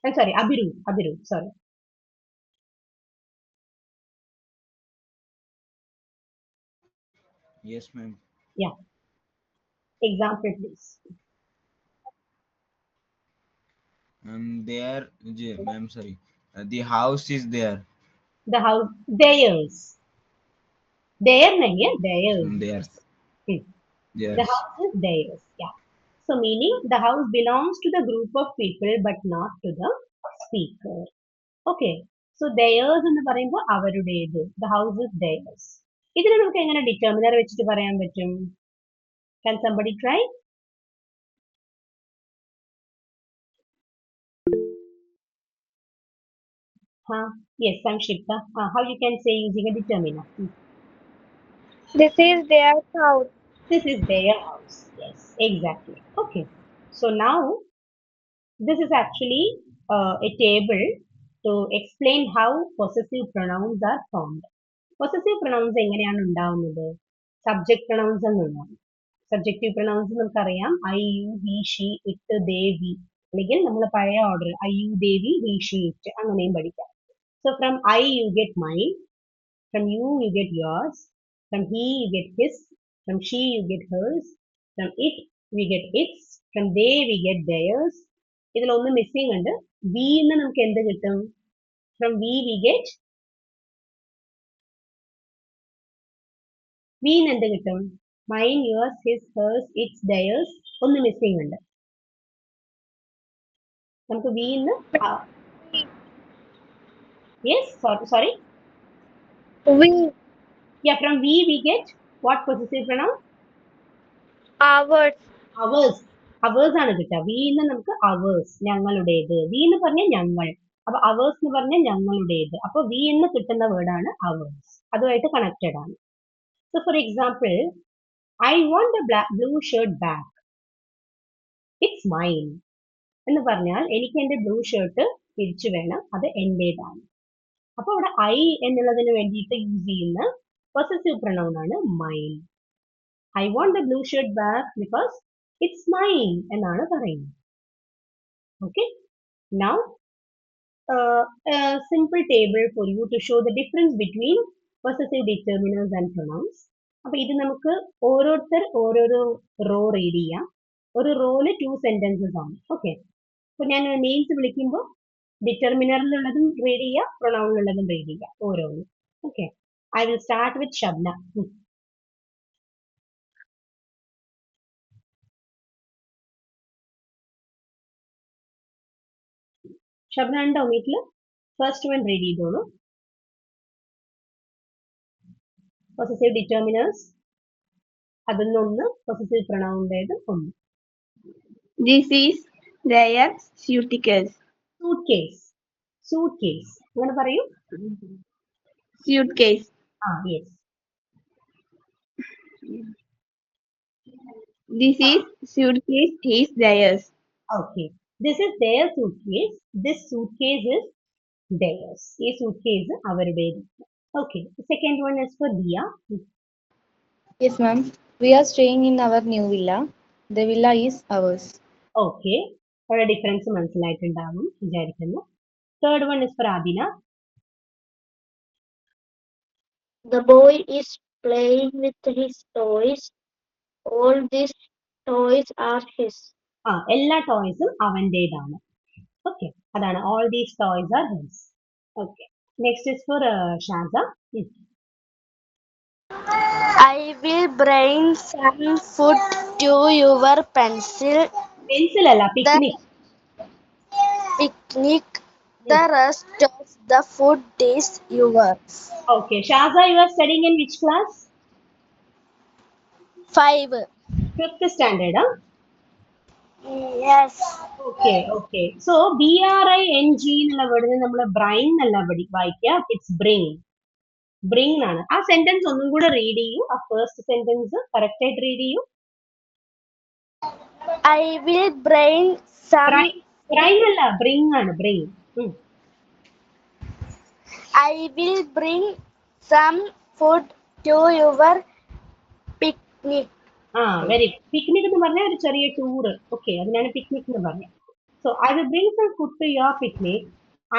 I'm sorry, Abiru, sorry. Yes, ma'am. Yeah, example please. There, ma'am, sorry. The house is there. The house, theirs. Their nahi hai, theirs. Theirs. Hmm. The Theirs. house is theirs. Yeah. So meaning the house belongs to the group of people but not to the speaker. Okay. So theirs എന്ന് പറയുമ്പോൾ അവരുടേത്. The house is theirs. ഇതിനെ നമുക്ക് എങ്ങനെ determiner വെച്ചിട്ട് പറയാൻ പറ്റും? Can somebody try? Huh? Yes, Sanshipta. How you can say using a determiner? This is their house. This is their house. Yes, exactly. Okay. So now this is actually a table to explain how possessive pronouns are formed. Possessive pronouns എങ്ങനെയാണ് ഉണ്ടാവുന്നത്? Subject pronouns എന്നുണ്ടാവും. Subjective pronouns നമുക്കറിയാം I, you, he, she, it, they, we. അല്ലെങ്കിൽ നമ്മൾ പഴയ order I, you, they, we, he, she, it അങ്ങനെയും പഠിക്കാം. So from I you get mine, from you you get yours, from he you get his, from she you get hers, from it we get its, from they we get theirs. ഇതിൽ ഒന്ന് missing ഉണ്ട്. V എന്ന് നമുക്ക് എന്ത് കിട്ടും? From we get V എന്ന് എന്ത് കിട്ടും? Mine, yours, his, hers, its, theirs. ഒന്ന് മിസ്സിംഗ് ഉണ്ട്. നമുക്ക് വി എന്ന് yes sorry. We, Yeah, from we get what possessive pronoun? ours. Hours hours ആണ് കിട്ടുക. വി എന്ന് നമുക്ക് അവേഴ്സ് ഞങ്ങളുടേത്. വി എന്ന് പറഞ്ഞാൽ ഞങ്ങൾ. അപ്പൊ അവേഴ്സ് എന്ന് പറഞ്ഞാൽ ഞങ്ങളുടേത്. അപ്പൊ വി എന്ന് കിട്ടുന്ന വേർഡാണ് അവേഴ്സ്. അതുമായിട്ട് കണക്റ്റഡ് ആണ്. So for example I won't A blue shirt back. It's mine എന്ന് പറഞ്ഞാൽ എനിക്ക് എന്റെ ബ്ലൂ ഷർട്ട് തിരിച്ചു വേണം. അത് എന്റേതാണ്. അപ്പൊ അവിടെ ഐ എന്നുള്ളതിന് വേണ്ടിയിട്ട് യൂസ് ചെയ്യുന്ന പൊസസീവ് പ്രൊനൗൺ ആണ് mine. I won't A blue shirt back because it's mine എന്നാണ് പറയുന്നത്. Okay. Now a simple table for you to show the difference between possessive determiners and pronouns. അപ്പൊ ഇത് നമുക്ക് ഓരോരുത്തർ ഓരോരോ റോ റീഡ് ചെയ്യാം. ഒരു റോയില് 2 sentences ആണ്. ഓക്കെ. അപ്പൊ ഞാൻ നെയിംസ് വിളിക്കുമ്പോൾ ഡിറ്റർമിനറിലുള്ളതും റീഡ് ചെയ്യുക, പ്രൊനൗണിലുള്ളതും റീഡ് ചെയ്യുക ഓരോന്നും. Okay. I will start with Shabna. Shabna ഉണ്ടോ വീട്ടില്? First one read ചെയ്തോളൂ. Possessive determiners. അതിലൊന്ന് possessive pronoun ഒന്ന്. This is their suitcase. Suitcase. Suitcase. അങ്ങനെ പറയൂ. Suitcase. Yes. This is suitcase is theirs. Okay. This is their suitcase. This suitcase is theirs. ഈ suitcase അവരുടേത്. Okay. The second one is for Dia. Yes, ma'am. We are staying in our new villa. The villa is ours. Okay. ഒരു difference മനസ്സിലായിട്ടുണ്ടാവും വിചാരിക്കുന്നു. Third one is for Adina. The boy is playing with his toys. All these toys are his. എല്ലാ ടോയ്സും അവൻ്റേതാണ്. Okay. അതാണ് all these toys are his. Okay. Next is for Shaza. I will bring some food to your pencil. Pencil അല്ല, picnic. Picnic. The rest of the food is yours. Okay. Shaza, you are studying in which class? 5. 5th standard, huh? Yes. Okay. So BRING എന്നുള്ള വേർഡിനെ നമ്മൾ brine എന്നല്ല വായിക്കുക. It's bring. Bring ആണ്. ആ sentence ഒന്നും കൂടെ read ചെയ്യൂ. ആ ഫസ്റ്റ് സെന്റൻസ് കറക്റ്റ് ആയിട്ട് റീഡ് ചെയ്യൂ. I will bring some. Bring അല്ല, bring ആണ്. Bring. I will bring some food to your picnic. Very picnic എന്ന് പറഞ്ഞാൽ ഒരു ചെറിയ ടൂർ. ഓക്കെ, അതിനാണ് പിക്നിക് എന്ന് പറഞ്ഞത്. So I will bring some food to your picnic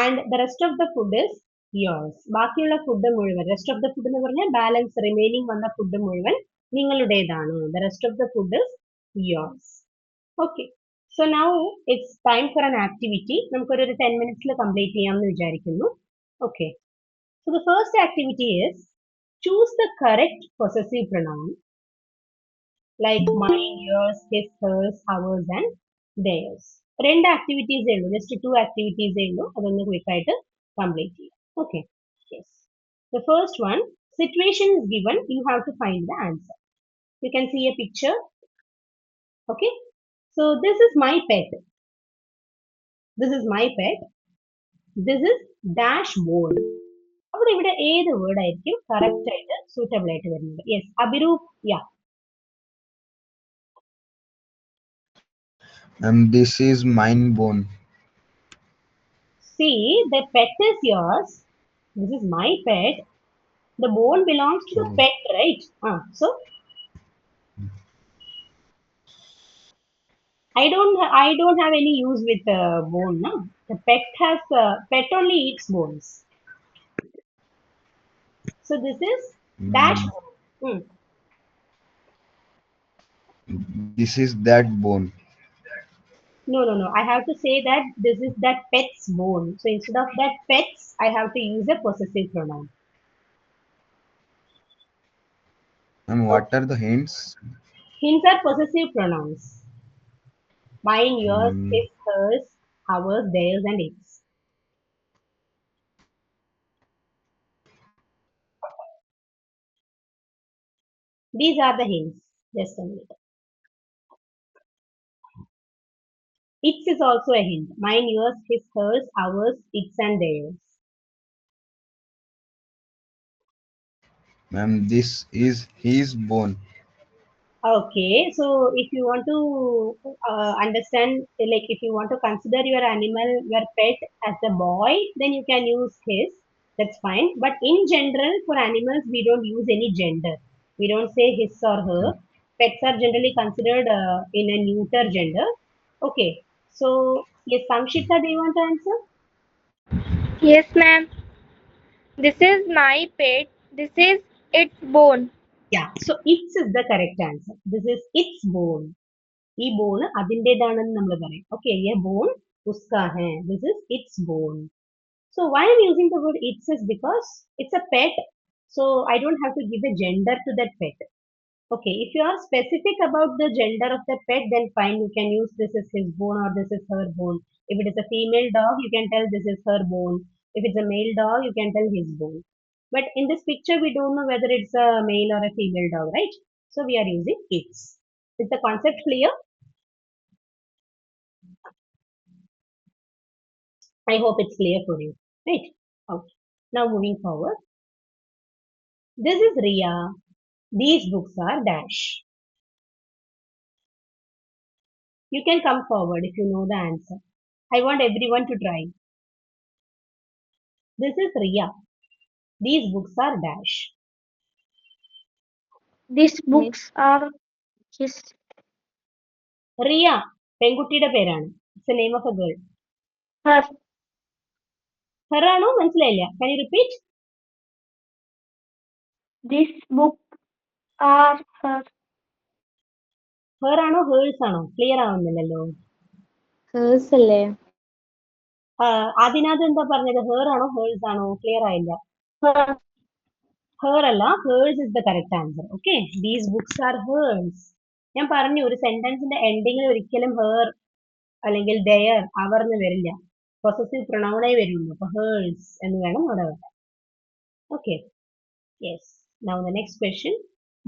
and the rest of the food is yours. ബാക്കിയുള്ള food മുഴുവൻ, rest of the food എന്ന് പറഞ്ഞാൽ ബാലൻസ് റിമൈനിങ് വന്ന ഫുഡ് മുഴുവൻ നിങ്ങളുടേതാണ്. The rest of the food is yours. Okay, so now it's time for an activity. നമുക്കൊരു 10 minutes complete ചെയ്യാമെന്ന് വിചാരിക്കുന്നു. Okay, so the first activity is choose the correct possessive pronoun like mine, yours, his, hers, ours and theirs. രണ്ട് ആക്ടിവിറ്റീസേ ഉള്ളൂ, just 2 ആക്ടിവിറ്റീസേ ഉള്ളൂ. അതൊന്ന് ക്വിക്കായിട്ട് complete ചെയ്യാം. Okay, yes. The first one, situation is given, you have to find the answer. You can see a picture. Okay, so this is my pet. This is my pet. This is dash bone. അപ്പോൾ ഇവിടെ ഏത് word ആയിരിക്കും correct ആയിട്ട് suitable ആയിട്ട് വരുന്നത്? Yes, Abhiroop. Yeah, This is mine bone. see, the pet is yours. This is my pet. The bone belongs to the pet, right? So I don't have any use with bone. No? The pet only eats bones. So this is dash bone. This is that bone. No. I have to say that this is that pet's bone. So instead of that pets, I have to use a possessive pronoun. And what are the hints? Hints are possessive pronouns. Mine, yours, his, hers, ours, theirs, and its. These are the hints. Just a minute. Its is also a hint. Mine, yours, his, hers, ours, its, and theirs. Ma'am, this is his bone. Okay, so if you want to understand, like if you want to consider your animal, your pet as a boy, then you can use his. That's fine. But in general, for animals, we don't use any gender. We don't say his or her. Pets are generally considered in a neuter gender. Okay, so yes, Samshita, do you want to answer? Yes, ma'am. This is my pet. This is its bone. Yeah, so its is the correct answer. This is its bone. ഈ bone അതിൻ്റെതാണെന്ന് നമ്മൾ പറയും. Okay, ये bone उसका है. This is its bone. So why I'm using the word its is because it's a pet. So I don't have to give a gender to that pet. Okay, if you are specific about the gender of the pet, then fine, you can use this is his bone or this is her bone. If it is a female dog, you can tell this is her bone. If it's a male dog, you can tell his bone. But in this picture, we don't know whether it's a male or a female dog, right? So we are using its. Is the concept clear? I hope it's clear for you, right? Okay. Now moving forward. This is Ria. These books are dash. You can come forward if you know the answer. I want everyone to try. This is Ria. These books are dash. These Miss, books are his. Riya പെൺകുട്ടിയുടെ പേരാണ്. It's A name of A girl. Her. Her ആണോ മനസ്സിലായില്ല? Can you repeat? These books are her. Her ആണോ hers ആണോ? Clear ആവുന്നില്ലല്ലോ. Hers അല്ലേ? അതിനകത്ത് എന്താ പറഞ്ഞത്? ഹെർ ആണോ ഹേഴ്സ് ആണോ? ക്ലിയർ ആയില്ല. Her. ഹെർ അല്ല, hers is the correct answer. Okay, these books are hers. ഞാൻ പറഞ്ഞു ഒരു സെന്റൻസിന്റെ എൻഡിങ്ങിൽ ഒരിക്കലും ഹെർ അല്ലെങ്കിൽ ദയർ അവർ എന്ന് വരില്ല. പൊസസീവ് പ്രൊണൗണേ വരുള്ളൂ. അപ്പൊ ഹേഴ്സ് എന്ന് വേണം അവിടെ വരാൻ. Okay, yes. Now the next question.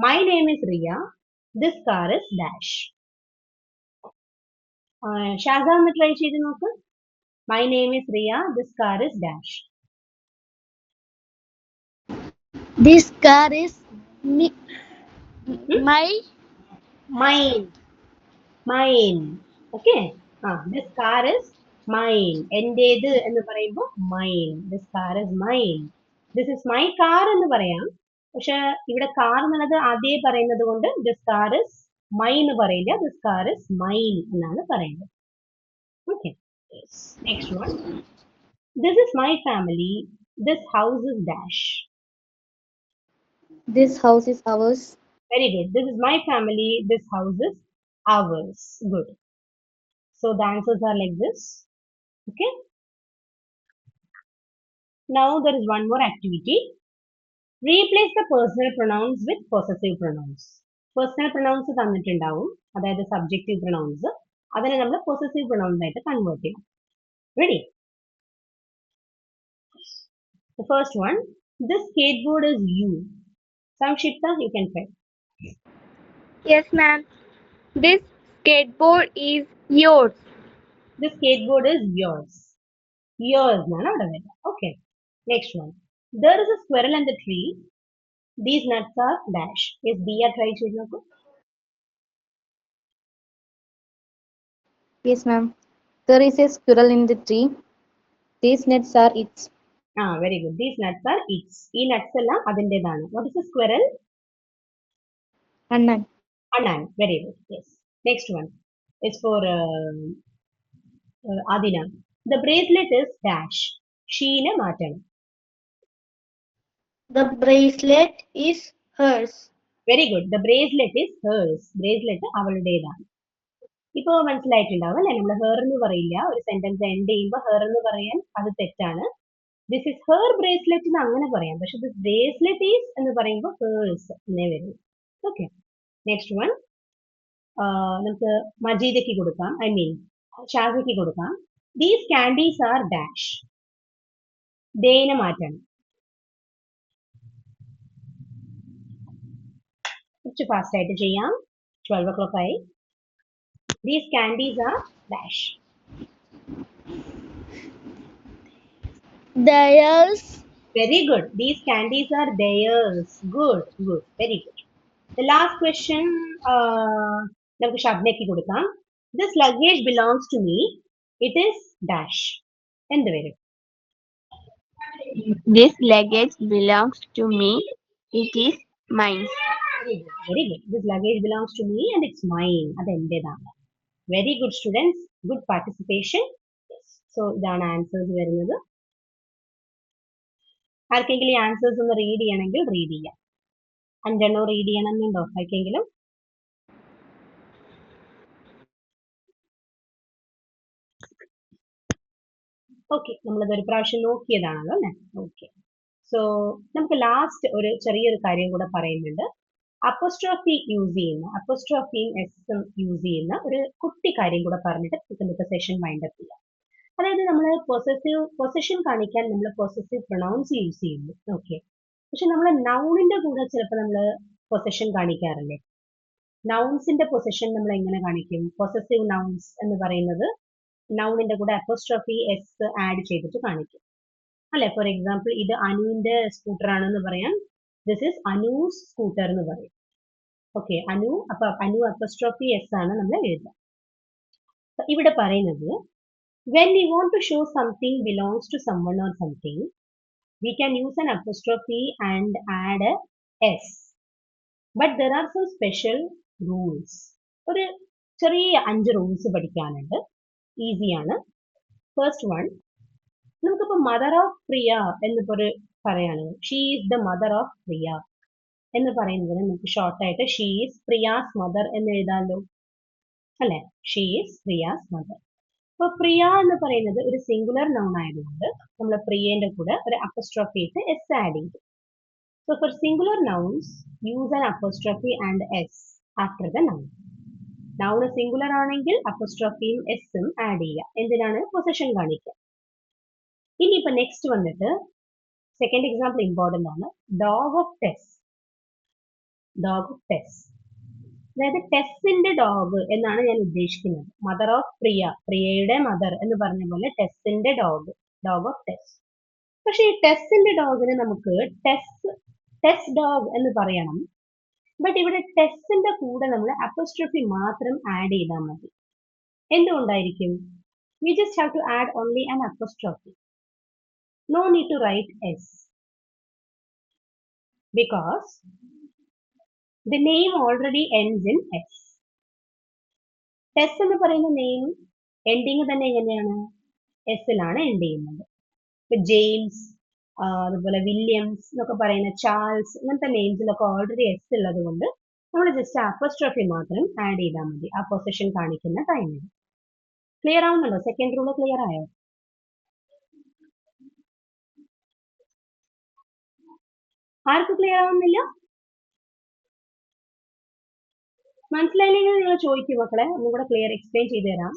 My name is Riya. This car is dash. Shaja ഒന്ന് ട്രൈ ചെയ്ത് നോക്ക്. My name is Riya. This car is dash. This car is my. Mine. Mine. Okay, this car is mine. എന്റേത് എന്ന് പറയുമ്പോൾ mine. This car is mine. This is my car എന്ന് പറയാം. പക്ഷെ ഇവിടെ കാർ എന്നുള്ളത് അതേ പറയുന്നത് കൊണ്ട് ദിസ് കാർ ഇസ് മൈൻ എന്ന് പറയില്ല. ദിസ് കാർ ഇസ് മൈൻ എന്നാണ് പറയുന്നത്. Okay, next one. This is my family. This house is dash. This house is ours. Very good. This is my family. This house is ours. Good. So the answers are like this. Okay. Now there is one more activity. Replace the personal pronouns with possessive pronouns. Personal pronouns തന്നിട്ടുണ്ടാവും, അതായത് subjective pronouns. അതിനെ നമ്മൾ possessive pronouns ആയിട്ട് convert ചെയ്യും. Ready? The first one. This skateboard is you. Samshipta, you can try. Yes, ma'am. This skateboard is yours. This skateboard is yours. Yours എന്നാണ് അവിടെ വരിക. Okay. Next one. There is a squirrel in the tree. These nuts are dash. Yes, Diya try ചെയ്ത് നോക്കൂ. Yes, ma'am. There is a squirrel in the tree. These nuts are its. Very good. These nuts are its. ഈ nuts എല്ലാം അതിൻ്റെതാണ്. What is a squirrel? Annan. Anan. Very good. Yes. Next one is for Adina. The bracelet is dash. ഷീനെ മാറ്റണം. The bracelet is hers. Very good. The bracelet is hers. Bracelet അവളുടേതാണ്. ഇപ്പൊ മനസ്സിലായിട്ടുണ്ടാവും അല്ലെ? നമ്മൾ her എന്ന് പറയില്ല. ഒരു sentence end ചെയ്യുമ്പോൾ her എന്ന് പറയാൻ അത് തെറ്റാണ്. ദിസ് ഇസ് ഹെർ ബ്രേസ്ലെറ്റ് എന്ന് അങ്ങനെ പറയാം. പക്ഷെ ദിസ് ബ്രേസ്ലെറ്റ് ഈസ് എന്ന് പറയുമ്പോൾ ഹേഴ്സ് എന്നേ വരും. Okay, next one. നമുക്ക് മജീദയ്ക്ക് കൊടുക്കാം, ഐ മീൻ ഷാസിക്ക് കൊടുക്കാം. These candies are dash. ഡേനെ മാറ്റണം. കുറച്ച് ഫാസ്റ്റ് ആയിട്ട് ചെയ്യാം. 12 o'clock ആയി. These candies are dash. Theirs. Very good. These candies are theirs. Good, good, very good. The last question, നമുക്ക് ഷബ്നയ്ക്ക് കൊടുക്കാം. This luggage belongs to me. It is dash. എന്ത് വരും? This luggage belongs to me. It is mine. Very good, very good. This luggage belongs to me and it's mine. അത് എന്റേതാണ്. Very good students. Good participation. Yes. So ഇതാണ് answers വരുന്നത്. ആർക്കെങ്കിലും ഈ answers ഒന്ന് read ചെയ്യണമെങ്കിൽ read ചെയ്യാം. 5 എണ്ണം read ചെയ്യണമെന്നുണ്ടോ ആർക്കെങ്കിലും? ഓക്കെ, നമ്മളത് ഒരു പ്രാവശ്യം നോക്കിയതാണല്ലോ അല്ലേ? ഓക്കെ, സോ നമുക്ക് ലാസ്റ്റ് ഒരു ചെറിയൊരു കാര്യം കൂടെ പറയുന്നുണ്ട്. അപ്പോസ്ട്രോഫി യൂസ് ചെയ്യുന്ന, അപ്പോസ്ട്രോഫിയും എസും യൂസ് ചെയ്യുന്ന ഒരു കുട്ടി കാര്യം കൂടെ പറഞ്ഞിട്ട് ഇന്നത്തെ സെഷൻ വൈൻഡ് അപ്പ് ചെയ്യാം. അതായത് നമ്മൾ പൊസഷൻ കാണിക്കാൻ നമ്മൾ പൊസസീവ് പ്രൊണൗൺസ് യൂസ് ചെയ്യുന്നു. ഓക്കെ, പക്ഷെ നമ്മൾ നൗണിന്റെ കൂടെ ചിലപ്പോൾ നമ്മൾ പൊസഷൻ കാണിക്കാറില്ലേ? നൗൺസിന്റെ പൊസഷൻ നമ്മൾ എങ്ങനെ കാണിക്കും? പൊസസീവ് നൗൺസ് എന്ന് പറയുന്നത് നൗണിന്റെ കൂടെ അപ്പോസ്ട്രോഫി എസ് ആഡ് ചെയ്തിട്ട് കാണിക്കും അല്ലെ? ഫോർ എക്സാമ്പിൾ, ഇത് അനുവിന്റെ സ്കൂട്ടർ ആണെന്ന് പറയാൻ ദിസ് ഇസ് അനൂസ് സ്കൂട്ടർ എന്ന് പറയും. ഓക്കെ, അനു അപ്പോസ്ട്രോഫി എസ് ആണ് നമ്മൾ എഴുതുക. ഇവിടെ പറയുന്നത് when we want to show something belongs to someone or something, we can use an apostrophe and add a s. But there are some special rules. ഒരു ചെറിയ 5 rules പഠിക്കാനുണ്ട്, ഈസിയാണ്. ഫസ്റ്റ് വൺ, നമുക്കിപ്പോൾ മദർ ഓഫ് പ്രിയ എന്ന് പറയാണ്. She is the mother of Priya എന്ന് പറയുന്നതിന് നമുക്ക് ഷോർട്ടായിട്ട് ഷീ ഈസ് പ്രിയാസ് മദർ എന്ന് എഴുതാമല്ലോ അല്ലെ? She is Priya's mother. അപ്പോൾ പ്രിയ എന്ന് പറയുന്നത് ഒരു സിംഗുലർ നൗൺ ആയതുകൊണ്ട് നമ്മൾ പ്രിയേന്റെ കൂടെ ഒരു അപ്പോസ്ട്രോഫി ഇട്ട് എസ് ആഡ് ചെയ്തു. So for singular nouns use an apostrophe and S after the noun. Noun singular ആണെങ്കിൽ അപ്പോസ്ട്രോഫിയും എസും ആഡ് ചെയ്യുക. എന്തിനാണ്? പൊസഷൻ കാണിക്കുക. ഇനിയിപ്പോ നെക്സ്റ്റ് വന്നിട്ട് സെക്കൻഡ് എക്സാമ്പിൾ ഇമ്പോർട്ടൻ്റ് ആണ്. Dog of Tess. Dog of Tess, അതായത് ടെസ്സിന്റെ ഡോഗ് എന്നാണ് ഞാൻ ഉദ്ദേശിക്കുന്നത്. മദർ ഓഫ് പ്രിയ, പ്രിയയുടെ മദർ എന്ന് പറഞ്ഞ പോലെ ടെസ്സിന്റെ ഡോഗ്, ഡോഗ് ഓഫ് ടെസ്. പക്ഷെ ഈ ടെസ്സിന്റെ ഡോഗിന് നമുക്ക് ടെസ് ഡോഗ് എന്ന് പറയണം. ബട്ട് ഇവിടെ ടെസ്സിന്റെ കൂടെ നമ്മൾ അപ്പോസ്ട്രോഫി മാത്രം ആഡ് ചെയ്താൽ മതി. എന്തുകൊണ്ടായിരിക്കും? We just have to add only an apostrophe. No need to write S, because the name already ends in S. ടെസ് എന്ന് പറയുന്ന നെയിം എൻഡിങ് തന്നെ എങ്ങനെയാണ്? എസിലാണ് എൻഡ് ചെയ്യുന്നത്. ഇപ്പൊ ജെയിംസ്, അതുപോലെ വില്യംസ് എന്നൊക്കെ പറയുന്ന ചാൾസ്, ഇങ്ങനത്തെ നെയിംസിലൊക്കെ ഓൾറെഡി എസ് ഉള്ളത് കൊണ്ട് നമ്മൾ ജസ്റ്റ് അപ്പോസ്ട്രോഫി മാത്രം ആഡ് ചെയ്താൽ മതി ആ പൊസിഷൻ കാണിക്കുന്ന ടൈമിൽ. ക്ലിയർ ആവുന്നുണ്ടോ? സെക്കൻഡ് റൂള് ക്ലിയർ ആയോ? ആർക്കും ക്ലിയർ ആവുന്നില്ല? മനസ്സിലായില്ലെങ്കിൽ നിങ്ങൾ ചോദിക്കും മക്കളെ, ഒന്നുകൂടെ ക്ലിയർ എക്സ്പ്ലെയിൻ ചെയ്തു തരാം.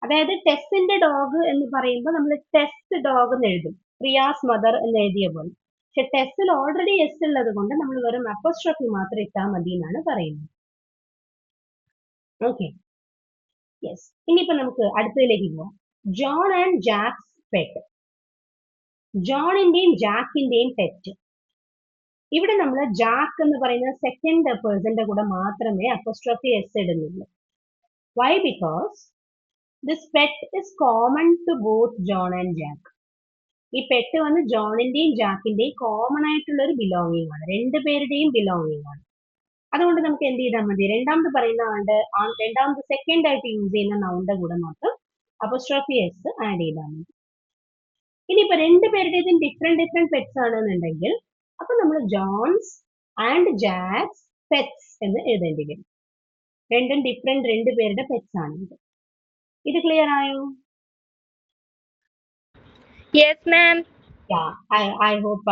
അതായത് ടെസ്സിന്റെ ഡോഗ് എന്ന് പറയുമ്പോൾ നമ്മൾ ടെസ്റ്റ് ഡോഗ് എന്ന് എഴുതും, പ്രിയാസ് മദർ എന്ന് എഴുതിയ പോലെ. പക്ഷെ ടെസ്റ്റിൽ ഓൾറെഡി എസ് ഉള്ളത് കൊണ്ട് നമ്മൾ വെറും അപ്പോസ്ട്രോഫി മാത്രം ഇട്ടാൽ മതി എന്നാണ് പറയുന്നത്. Okay, yes. ഇനിയിപ്പോ നമുക്ക് അടുത്തതിലേക്ക് പോവാം. John and Jack's pet. ജോണിന്റെയും ജാക്കിന്റെയും പെറ്റ്. ഇവിടെ നമ്മൾ ജാക്ക് എന്ന് പറയുന്ന സെക്കൻഡ് പേഴ്സന്റെ കൂടെ മാത്രമേ അപ്പോസ്ട്രോഫി എസ് ഇടുന്നുള്ളൂ. Why? Because this pet is common to both John and Jack. ഈ പെറ്റ് വന്ന് ജോണിന്റെയും ജാക്കിന്റെയും കോമൺ ആയിട്ടുള്ള ഒരു ബിലോങ്ങിങ് ആണ്, രണ്ടുപേരുടെയും ബിലോങ്ങിങ് ആണ്. അതുകൊണ്ട് നമുക്ക് എന്ത് ചെയ്താൽ മതി? രണ്ടാമത് പറയുന്ന രണ്ടാമത് സെക്കൻഡ് ആയിട്ട് യൂസ് ചെയ്യുന്ന നൗണിന്റെ കൂടെ മാത്രം അപ്പോസ്ട്രോഫി എസ് ആഡ് ചെയ്താൽ മതി. ഇനിയിപ്പോ രണ്ടുപേരുടേതും ഡിഫറെന്റ് പെറ്റ്സ് ആണെന്നുണ്ടെങ്കിൽ അപ്പൊ നമ്മൾ ജോൺസ് ആൻഡ് ജാക്സ് പെറ്റ്സ് എന്ന് എഴുതേണ്ടി വരും. രണ്ടും ഡിഫറെന്റ് രണ്ടുപേരുടെ പെറ്റ്സ് ആണ് ഇത്. ഇത് ക്ലിയർ ആയോ? Yes, ma'am. Yeah, I hope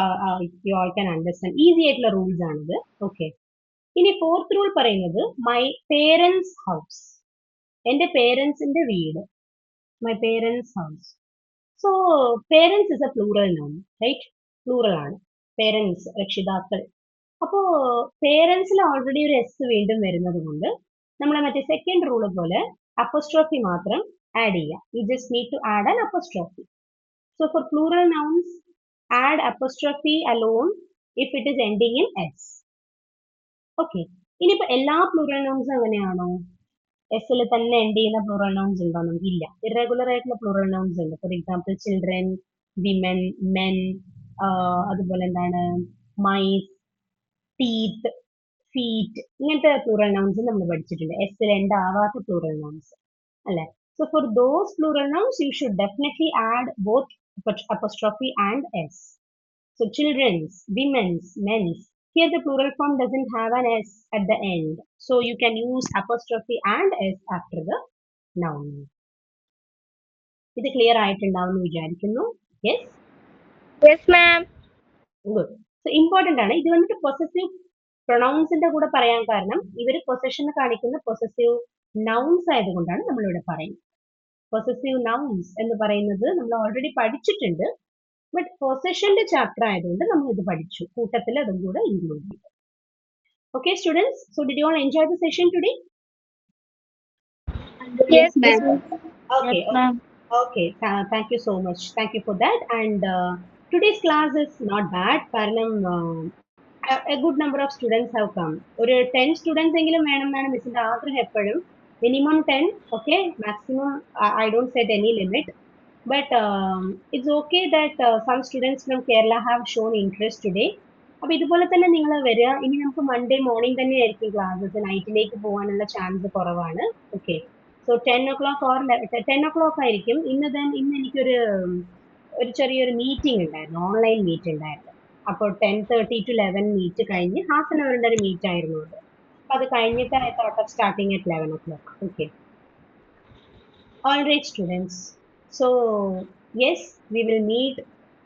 you all can understand. Easy ആയിട്ടുള്ള റൂൾസ് ആണിത്. ഓക്കെ, ഇനി ഫോർത്ത് റൂൾ പറയുന്നത് മൈ പേരൻസ് ഹൗസ്. എന്റെ പേരൻസിന്റെ വീട്, my parents house. So parents is a plural noun, right? Plural ആണ് പേരൻസ്, രക്ഷിതാക്കൾ. അപ്പോ പേരൻസിൽ ഓൾറെഡി ഒരു എസ് വീണ്ടും വരുന്നത് കൊണ്ട് നമ്മൾ മറ്റേ സെക്കൻഡ് റൂള് പോലെ അപ്പോസ്ട്രോഫി മാത്രം ആഡ് ചെയ്യാം. You just need to add an apostrophe. So for plural nouns, add apostrophe alone if it is ending in s. Okay. ഇനിയിപ്പോ എല്ലാ പ്ലൂറൽ നൗൺസും അങ്ങനെയാണോ? എസിൽ തന്നെ എൻഡ് ചെയ്യുന്ന പ്ലൂറൽ നൗൺസ് ഉണ്ടോ? നമുക്കില്ല. ഇറഗുലർ ആയിട്ടുള്ള പ്ലൂറൽ നൗൺസ് ഉണ്ട്. For example children, women, men, അതുപോലെ എന്താണ് മൈസ്, ടീത്ത്, ഫീറ്റ്, ഇങ്ങനത്തെ പ്ലൂറൽ നൗൺസ് നമ്മൾ പഠിച്ചിട്ടുണ്ട്. എസിൽ എൻഡ് ആവാത്ത പ്ലൂറൽ നൗൺസ് അല്ലെ? So for those plural nouns, you should definitely add both apostrophe and s. So children's, women's, men's. Here the plural form doesn't have an s at the end. So you can use apostrophe and s after the noun. ഇത് clear ആയിട്ടുണ്ടാവുമെന്ന് വിചാരിക്കുന്നു. Yes? Yes, ma'am. Good. So important ആണ്. ഇത് വന്നിട്ട് possessive പ്രൊണൗൺസിന്റെ കൂടെ പറയാൻ കാരണം ഇവർ possession കാണിക്കുന്ന പൊസസീവ് നൗൺസ് ആയതുകൊണ്ടാണ് നമ്മളിവിടെ പറയുന്നത്. പൊസസീവ് നൗൺസ് എന്ന് പറയുന്നത് നമ്മൾ ഓൾറെഡി പഠിച്ചിട്ടുണ്ട്. ബട്ട് പൊസഷന്റെ ചാപ്റ്റർ ആയതുകൊണ്ട് നമ്മൾ ഇത് പഠിച്ചു. കൂട്ടത്തിൽ അതും കൂടെ ഇൻക്ലൂഡ് ചെയ്തു. Okay, students. So, did you all enjoy the session today? Yes, ma'am. Okay. Yes, ma'am. Okay. Thank you so much. Thank you for that. And today's class is not bad. കാരണം a good number of students have come. ഒരു 10 students എങ്കിലും വേണമെന്നാണ് മിസ്സിന്റെ ആഗ്രഹം എപ്പോഴും. Minimum 10. Okay. Maximum. I don't set any limit. But it's okay that some students from Kerala have shown interest today. അപ്പോൾ ഇതുപോലെ തന്നെ നിങ്ങൾ വരിക. ഇനി നമുക്ക് മൺഡേ മോർണിംഗ് തന്നെ ആയിരിക്കും ക്ലാസ്സസ്. നൈറ്റിലേക്ക് പോകാനുള്ള ചാൻസ് കുറവാണ്. Okay. So 10 o'clock or 10 o'clock ആയിരിക്കും. ഇന്ന് എനിക്കൊരു ചെറിയൊരു മീറ്റിംഗ് ഉണ്ടായിരുന്നു, ഓൺലൈൻ മീറ്റ് ഉണ്ടായിരുന്നു. അപ്പോൾ 10:30 to 11 മീറ്റ് കഴിഞ്ഞ് ഹാഫ് ആൻ അവറിൻ്റെ ഒരു മീറ്റ് ആയിരുന്നു അത്. അപ്പോൾ അത് കഴിഞ്ഞിട്ട് I thought of starting at 11 o'clock. Okay. All right, students. So, yes, we will meet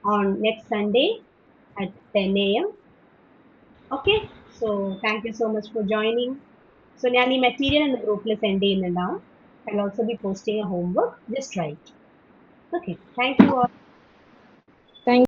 on next Sunday at 10 a.m. Okay. So, thank you so much for joining. So, ഞാൻ ഈ material in the ഗ്രൂപ്പിൽ send ചെയ്യുന്നുണ്ടാവും. I'll also be posting a homework. Just try it. Okay. Thank you all. Thank